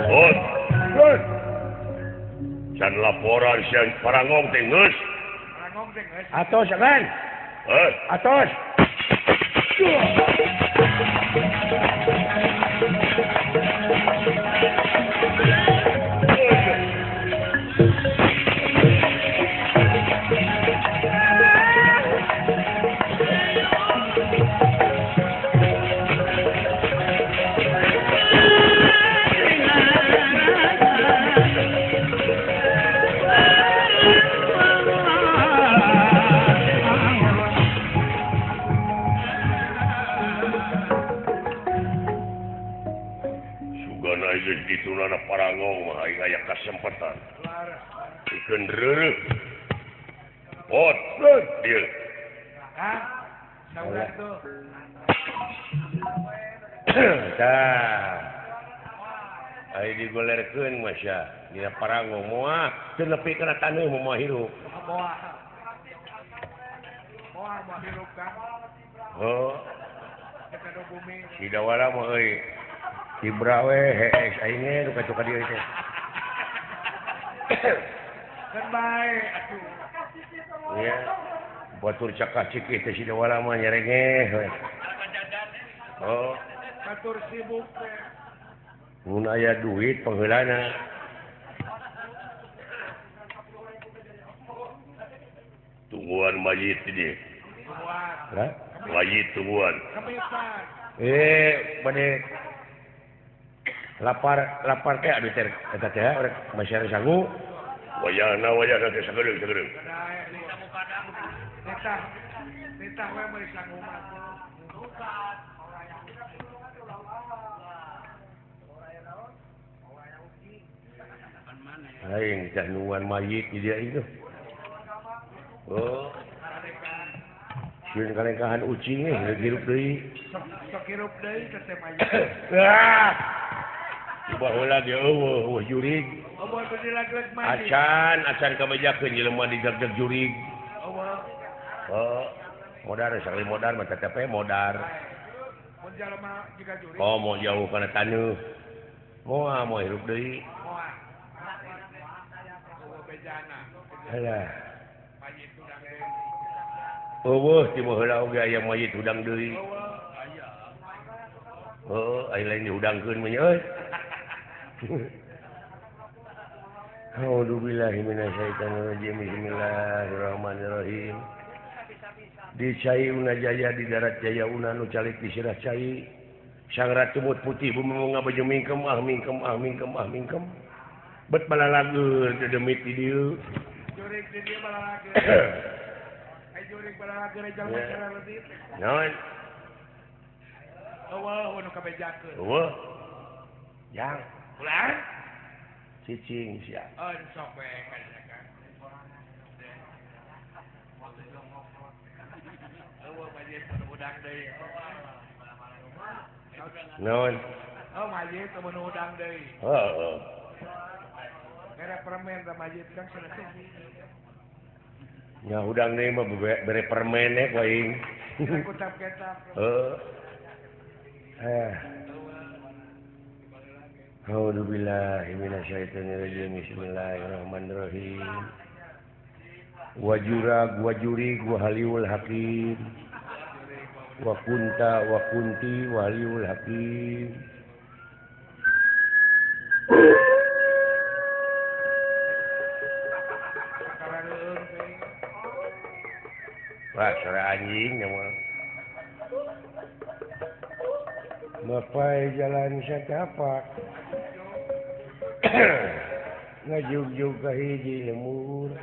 Oh, good. Can laporan siang parangong teh geus. Parangong teh geus. Atos kan? Atos. Sugana geus ditulana parangong mah aing aya kasempatan. Ikeun reureuh. Pot, dieu. Kang, saulah tuh. Tah. Ai digolerkeun mah sia dina parangong moal teu nepi kana taneuh moal hirup. Moal hirup kan. Oh, Dekat bumi. si dawala mah euy. Tibra we hees aing ge nu kacoka dieu teh. Kan bae atuh. Iya. Batur cakak cikih teh si dawala mah nyerengeh we. Oh, Batur sibuk teh. mun aya duit pangheulana. Tungguan mayit di. Buat. Hah? Mayit tungguan. Kemisan. Bade lapar teh adu teh eta teh rek masyarakat sangu. Wayahna teh sagedeung. Kadai. Nitah we meuli sanggup atuh. Aing teh nuan mayit di dia itu. Oh. Sieun kalengkahan ucing hirup deui. Sok hirup deui teh mayit. Ah. Coba heula dia eueuh jurig. Eueuh teh dilageut mandi. Acan kabejakeun jelema di jag jurig. Eueuh. Oh. Modar sakali modar mah tetep modar. Mun jalema jiga juri. Oh, mau jauh kana taneuh. Moal hirup deui. Moal. Eueuh bejana. Alah. Mayit udang deui. Eueuh ti mah heula oge aya mayit udang deui. Eueuh aya. Oh, ai lain diudangkeun mah euy. A'udzubillahi minasyaitonirrajim. Bismillahirrahmanirrahim. Di cai una jaya di darat jaya una nu calik di sirah cai. Sang ratu mut putih bumi munga baju mingkem mingkem. Bet balalageur teu demit di dieu. Jurig di dieu balalageur. Ai jurig balalageur jalma cara leutik. Naon? Eueuh nu kabejakeun. Eueuh. Yang Ulah. cicing sia. Oh, sok we kan. Eueuh mayit udang deui. Naon? Oh, mayit udang deui. Heeh. Mere permen ta mayit kan cenah. Nya udang deui mah bere permen ku aing. Kutap-ketap. A'udzubillahi minasyaitonirrajim. Bismillahirrahmanirrahim. Wajurag wajuri wa haliul hakim. Wa kunta wa kunti wa haliul hakim. Sekarang Wah, suara anjing mah. Bapak jalan setapak. Ngajug-jug ka hiji lemur.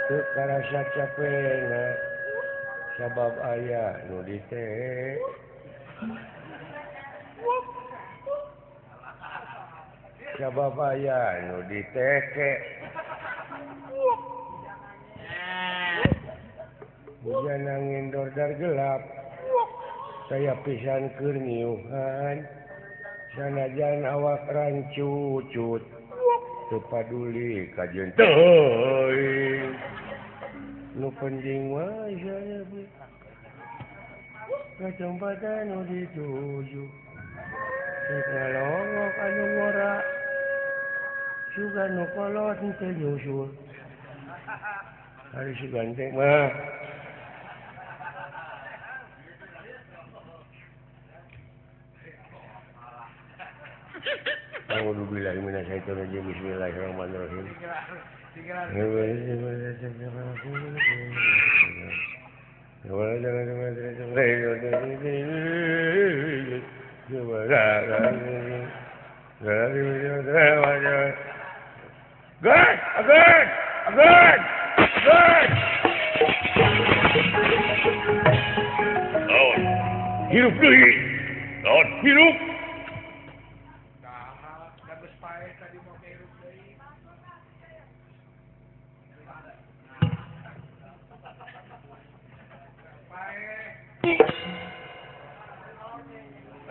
Teu karasa capena. Sabab aya nu ditek. Sabab aya nu diteke. Hujan angin dordar gelap. Saya pisan keur ngiuhan. Sanajan awak rancucut. Teu paduli ka jeung teuing. Nu penting mah saya kacempatan nu dituju. Cek ngalongok anu ngora. Suga nu kolot teu nyusul. Hari si ganteng mah. Alhamdulillah minasyaitonirrajim bismillahirrahmanirrahim. Hirup deui. Lawan hirup.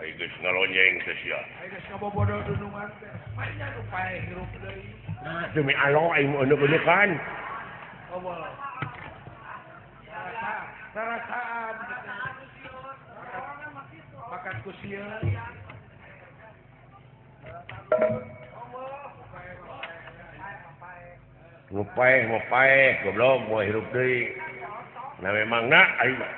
Ayo geus ngalonjeng teh sia. Ayo geus ngabobodo dunungan teh. Manya nu pae hirup deui. Nah, demi Allah aing euneuk-eunekan. Awal. Sarasaan. Makan kusieun. Ngopae, goblok mau hirup deui. Nah memangna aing mah.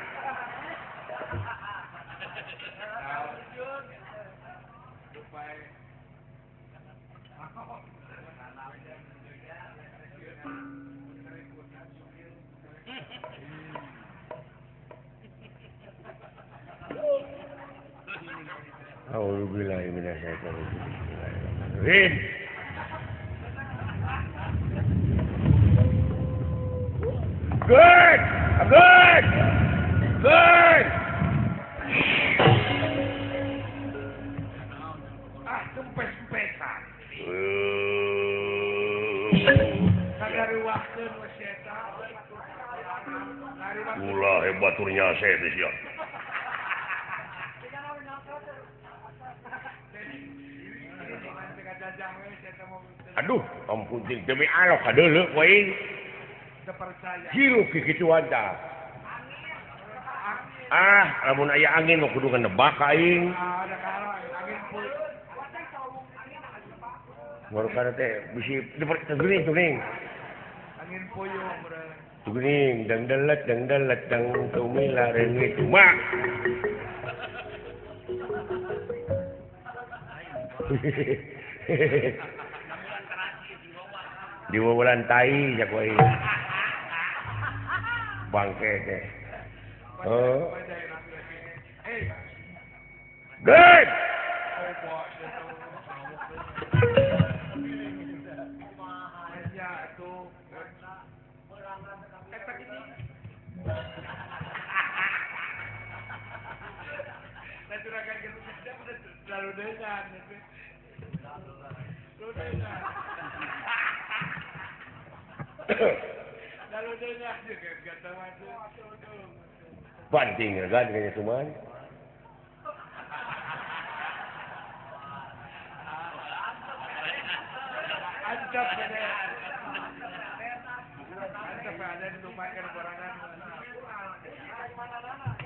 A'udzubillahi minasyaitonir rajim. Good. Kempes-kempesan. Sagaruwahkeun we eta. Ulah hebat turnya saya teh sia. Aduh, ampun ting demi Allah kadeuleu we. Hirup kikituan tah. Lamun aya angin mah kudu ngebak aing. Ada kalah angin pun. Baru kana teh bisi tuguning. Angin puyuh bro. Tuguning dang dalat dang tumila reungit mak. Di bulan tai jak we. Bangke teh. Oh. Good. Lalu dengan juga kata macam Banting kan kayaknya cuman. Antap ada lumayan barangan.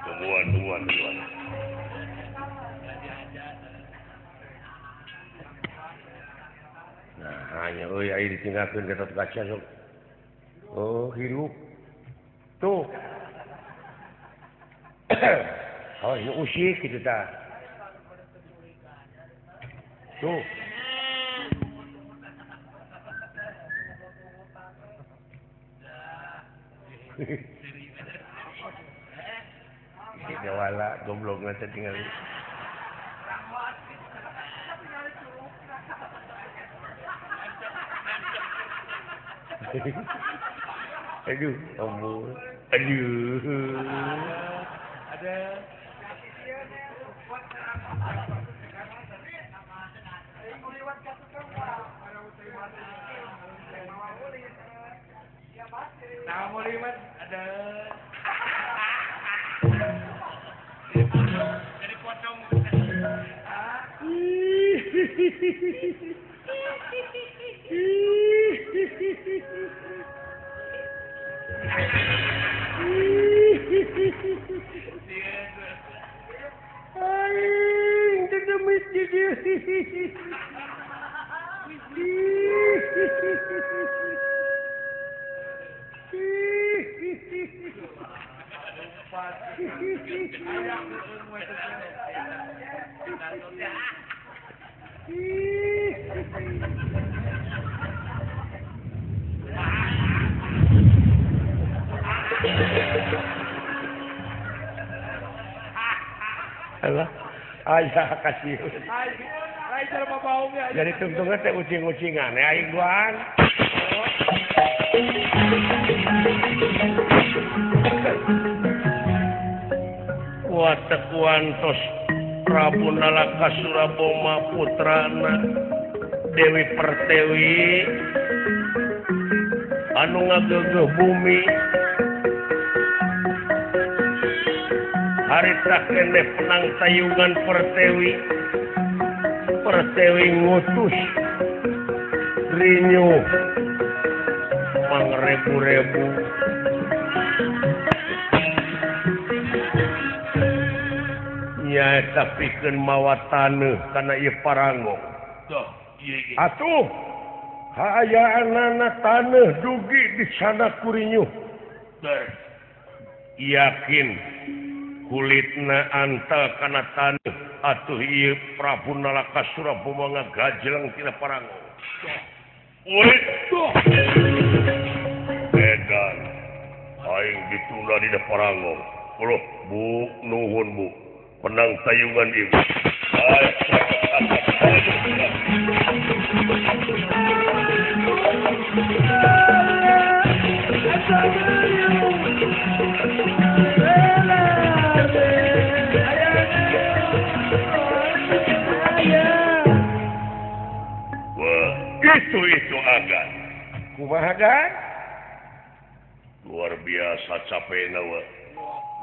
Tungguan. Nah, hanya air ditinggalkan ke atas kaca sok. Oh, hirup. Tuh. Oh, ini usik gitu ta. Tuh. Dewala goblok nanti tinggal. Aduh, ampun. Aduh. Ada. Nah, mau liwat ada. Jadi potong. Aing kedemis jadi. Alah, ayah kasih. Ay, cara mabaungnya. Jadi tungtungnya teh ucing-ucingan, ya aing doang. Watekuantos Prabu Nalaka Suraboma putrana Dewi Pertewi anu ngagegeh bumi harita keneh penang tayungan Pertewi ngutus rinyu mangrebu-rebu nyaeta pikeun mawa taneuh kana ieu parangong. Atuh hayaanana taneuh dugi di sana kurinyuh. Yakin kulitna antel kana taneuh atuh ieu Prabu Nalaka Suraboma ngagajeleng tina parangong. Ulit edan aing ditunda di parangong. Ulah Bu nuhun Bu. Penang tayungan ibu. Wah, itu agan. Kumaha agan? Luar biasa capekna wa.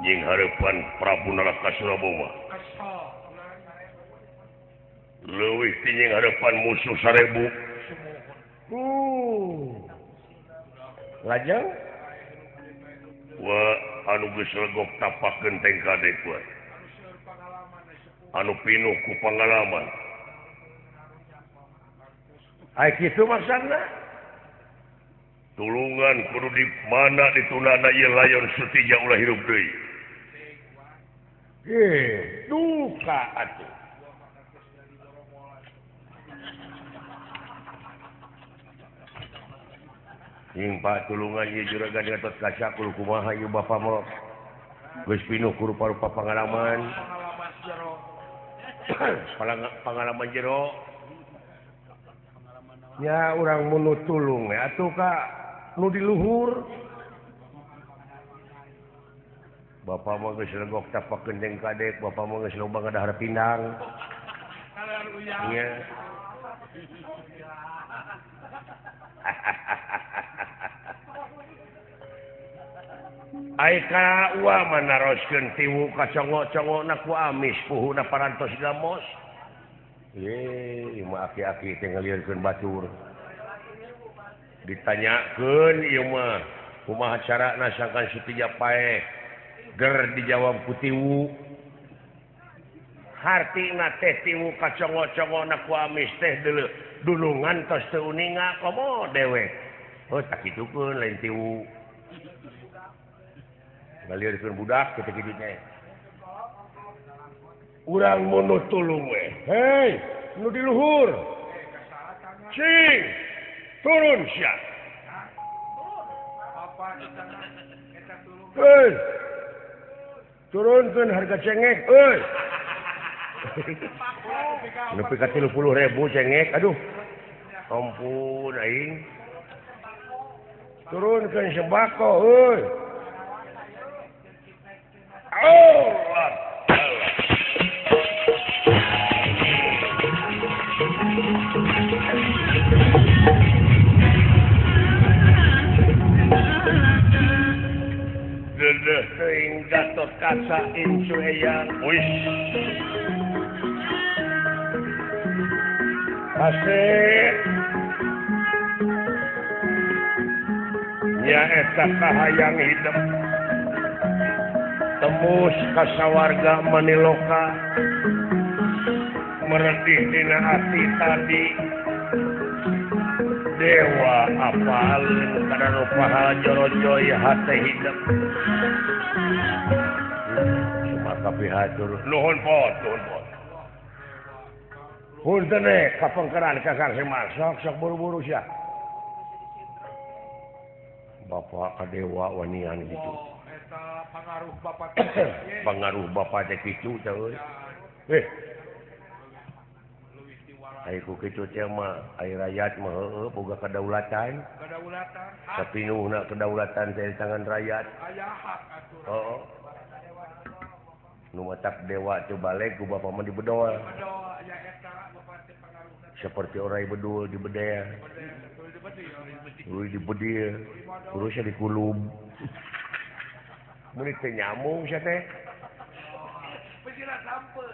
Nying harapan Prabu Nalaka Suraboma. Leuwih ti nying harapan musuh 1000. Lajeng? Wah, anu geus legok tapak genteng kadek wa. Anu pinuh ku pangalaman. Ai kitu maksudna? Tulungan kudu di mana ditunana ieu layon Sutija ulah hirup deui. Duka atuh. Ing Pak tulungan ieu juragan ngatos kacakul kumaha ieu Bapa mah. Geus pinuh ku rupa-rupa pengalaman. Pengalaman jero. Ya urang mun tulung atuh ka nu di luhur. Bapak mah geus legok tapak gendeng kadek, bapak mah geus loba ngadahar pindang. Iya. Ai ka ua manaroskeun tiwu ka congo-congona ku amis puhuna parantos gamos. Ieu mah aki-aki teh ngalieurkeun batur. Ditanyakeun ieu mah kumaha carana sangkan Sutija paeh ger dijawab ku tiwu. Hartina teh tiwu ka congo-congona ku amis teh dulungan tos teu uninga komo dewek. Oh tak kitukeun lain tiwu. Ngalieurkeun budak kitu kitu teh. Urang mun tulung we. Hei, nu di luhur. Cing. Turun sia. Hei. turunkan harga cengek nepi ka 30.000 cengek aduh ampun aing turunkan sembako Allah dedeh teuing Gatot Kaca incu eyang wis asik nya eta kahayang hidup tembus ka sawarga Maniloka meredih dina hati tadi dewa apalin kada rupaha jorojoy hate hidup cuma tapi hatur nuhun pot punten kapengkeran kakang Semar sok buru-buru sia bapak kadewa wanian gitu eta pangaruh bapak teh kitu teh Aiku kitu teh mah ai rakyat mah heueuh boga kedaulatan. Sapinuhna kedaulatan teh di tangan rakyat. Aya hak atuh. Heeh. Nu matak dewa teh balik ku bapa mah dibedol. Bedol aya eta bapa teh pangaruhna. Seperti orang bedul di bedea. Di bedil. Urusnya di kulub. Mun teh nyamung sia teh.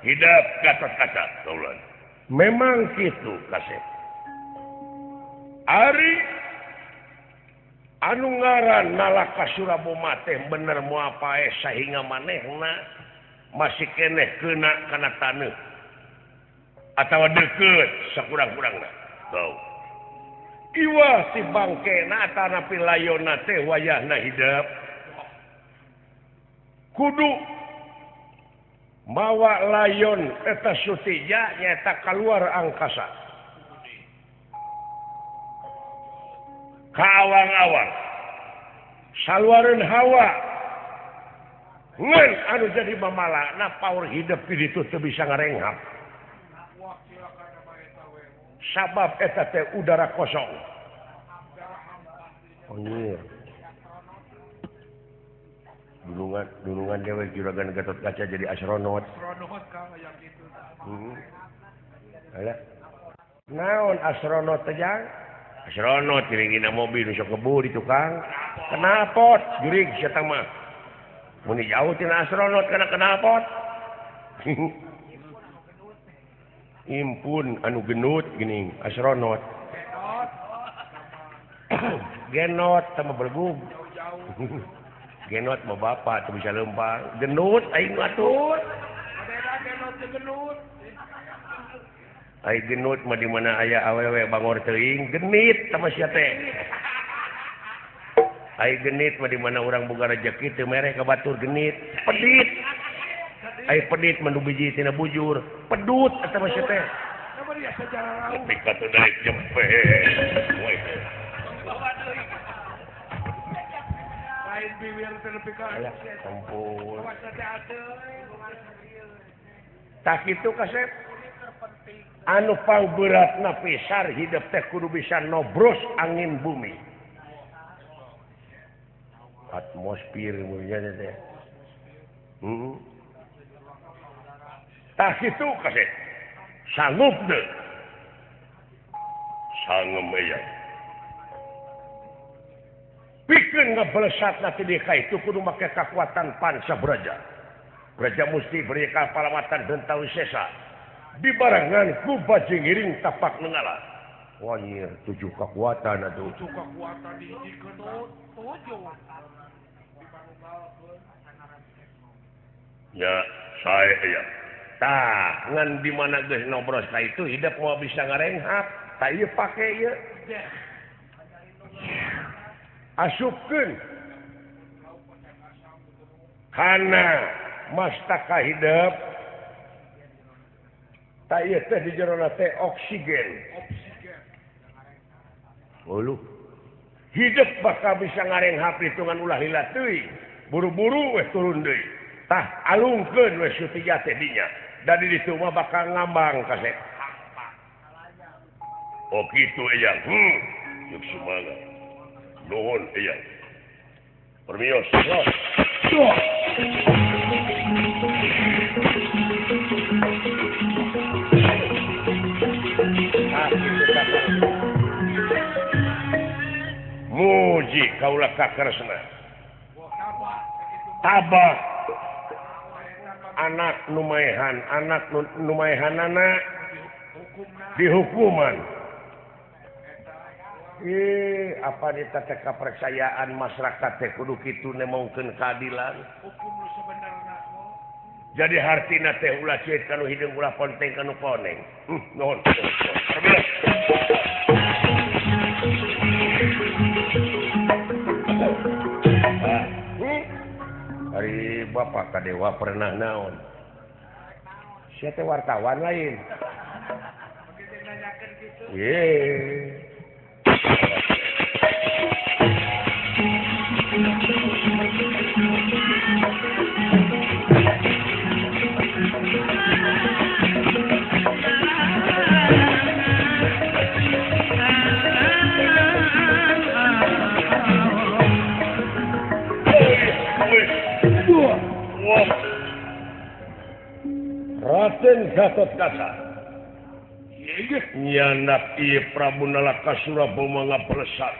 Hidup Gatot Kaca kaulan. Memang gitu kasep. Ari anu ngaran nalaka Suraboma teh bener moal pae sahinga manehna masih keneh keuna kana taneuh atawa deukeut sakurang-kurangna. Tau. Iwah si bangkena atanapi layonna teh wayahna hidup. Kudu mawa layon eta sutija nyata keluar angkasa ka awang-awang saluareun hawa ngan anu jadi mamala na power hidup di ditu teu bisa ngarenghap sabab eta teh udara kosong anjir dulungan dewek juragan Gatot Kaca jadi astronot. Astronot ka yang itu. Ala. Naon astronot teh jang? Astronot tiringina mobil nu sok ngebur di tukang. Kenapot jurig sia tah mah. Mun jauh tina astronot kana kenapot. Impun anu genut geuning astronot. Genot sama bergug. Genot mah bapak tuh bisa lempang. Genut aing atuh. Adena genut teh genut. Ai genut mah di mana aya awewe bangor teuing, genit sama sia teh. Ai genit mah di mana urang boga rezeki teu mere ka batur genit, pedit. Ai pedit mah nu biji tina bujur, pedut eta mah sia teh. Coba dia sejarah raung. Tapi kata dari jempe. Woi. Ampun. Tak itu kasep anu pangberatna pisar hidup teh kudu bisa nobros angin bumi atmosfer mulya teh tak itu kasep sanggup deh sangem aya pikeun ngabalesat nanti deka itu kudu make kekuatan pansa braja. Braja musti beri kapalamatan dentau sesa. Dibarengan ku bajing ngiring tapak nenggala. Wanyir 7 kekuatan atuh. 7 kekuatan dijikeun 7. Ya, saya ya. Tah, ngan di mana geus nobros ka itu hidup mau bisa ngarenghap. Tah ieu pake ieu. Asupkeun kana mastaka hidup ta ieu teh di jerona teh oksigen ulu hidup bakal bisa ngarenghap hitungan ulah lila teuing buru-buru weh turun deui tah alungkeun we Sutiya teh dinya. Dari ditu mah bakal ngambang kasep. Oh gitu Eyang. Yuk semangat. Nuhun Eyang. Permios. Muji kaulah kakaresna. Tabah anak numaehanana dihukuman. Apa ditata kepercayaan masyarakat teh kudu kitu nemongkeun keadilan. Jadi hartina teh ulah ceut kanu hideung ulah ponteng kanu koneng. Nuhun. Hari Bapak Kadewa pernah naon? Sia teh wartawan lain. Raden Gatotkaca nyandak ieu Prabu Nalakasura Boma ngapelesat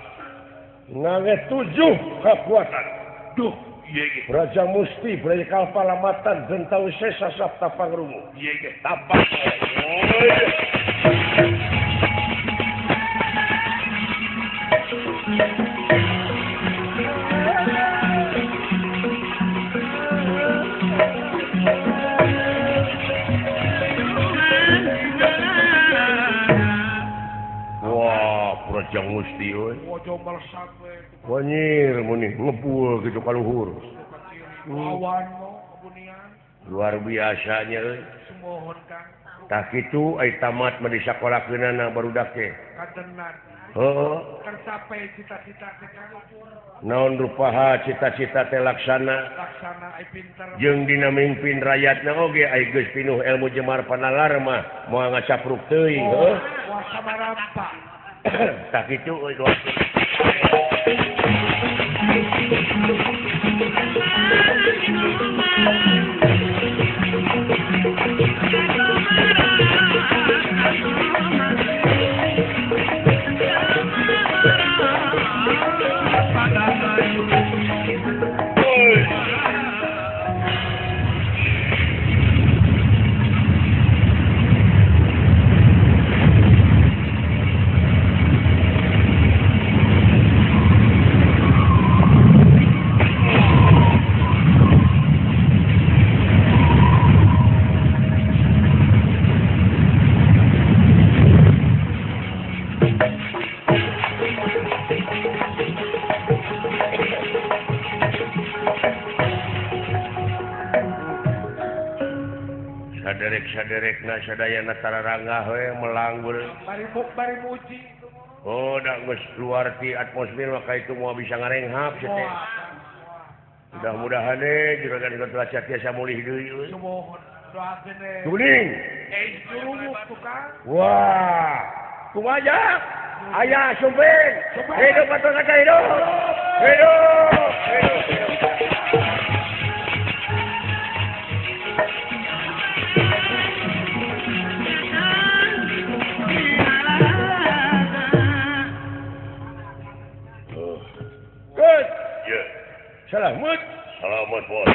ngangge 7 kakuatan. Duh, Braja Musti, Braja Kalpalamatan, Gentau Sesa Sapta Pangrungu. Tapak. Braja Musti euy. Wojo melesat we. Wanyir muni ngebueul kitu ka luhur. Lawan kebunian. Luar biasanya euy. Sumohon Kang. Tah kitu ai tamat mah disakolakeunana barudak teh. Kadenan. Heeh. Tercapai cita-cita teh Kang. Naon rupaha cita-cita teh laksana. Laksana ai pinter. Jeung dina mimpin rakyatna oge ai geus pinuh ilmu jemar panalar mah moal ngacapruk teuing heuh. Wah samarampa. Tak itu saderek-saderekna sadayana tararangah we melanggul. Bari muji. Oh, da geus keluar ti atmosfer maka itu moal bisa ngarenghap teh. Mudah-mudahan juragan Gatotkaca tiasa mulih deui. Sumohon. Doakeun we. Tuning. Jurumuk tukang. Wah. Kumaha? Aya sumping. Hidup Gatotkaca hidup. Hidup. Selamat bos.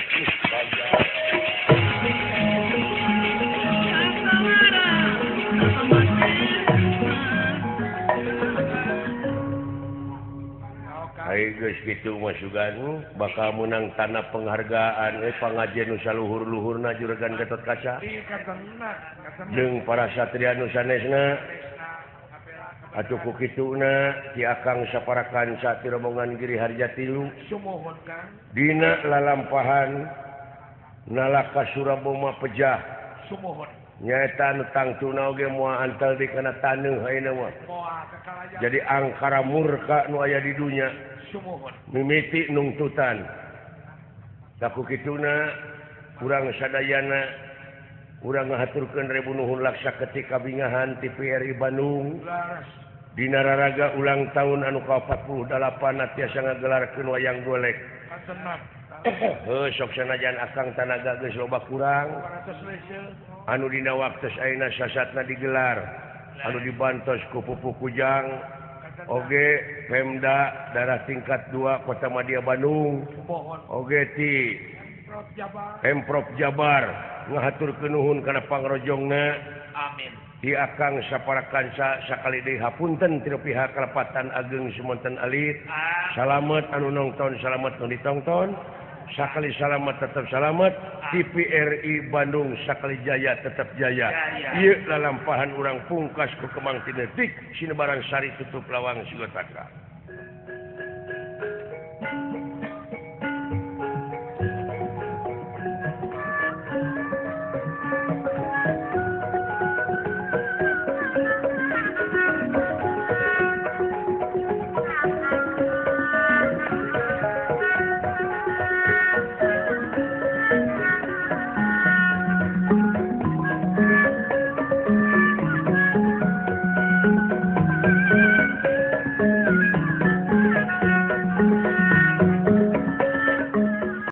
Hai geus kitu mah sugan bakal menang tanah penghargaan pangajian nu saluhur-luhurna juragan Gatotkaca. Jeung para satria nu sanesna. Atuh ku kituna ti akang saparakan sati rombongan Giri Harja Tilu. Sumohon Kang. Dina lalampahan Nalakasura Boma pejah. Sumohon. Nyaeta anu tangtuna oge moal antel di kana taneuh ayeuna mah. Jadi angkara murka nu aya di dunya. Sumohon. Mimiti nungtutan. Saku kituna kurang Sadayana kurang ngaturkeun Rebu Nuhun laksa ketika bingahan TVRI Bandung Dinararaga ulang tahun anu ke-48 tiasa ngagelarkeun wayang golek sok sanajan akang tanaga geus loba kurang anu dina waktos ayeuna sasatna digelar anu dibantos ku Pupu Kujang oge Pemda daerah tingkat 2 Kota Madya Bandung oge ti Pemprov Jabar ngahaturkeun nuhun kana pangrojongna amin ti akang saparakansa sakali deui hapunten ti pihak Kalepatan Ageng Sumonten Alit salamet anu nongton salamet nu ditonton sakali salamet tetap salamet TVRI Bandung sakali jaya tetap jaya ieu lalampahan urang pungkas ku Kemang Tinetik sinebarang sari tutup lawang sigotaka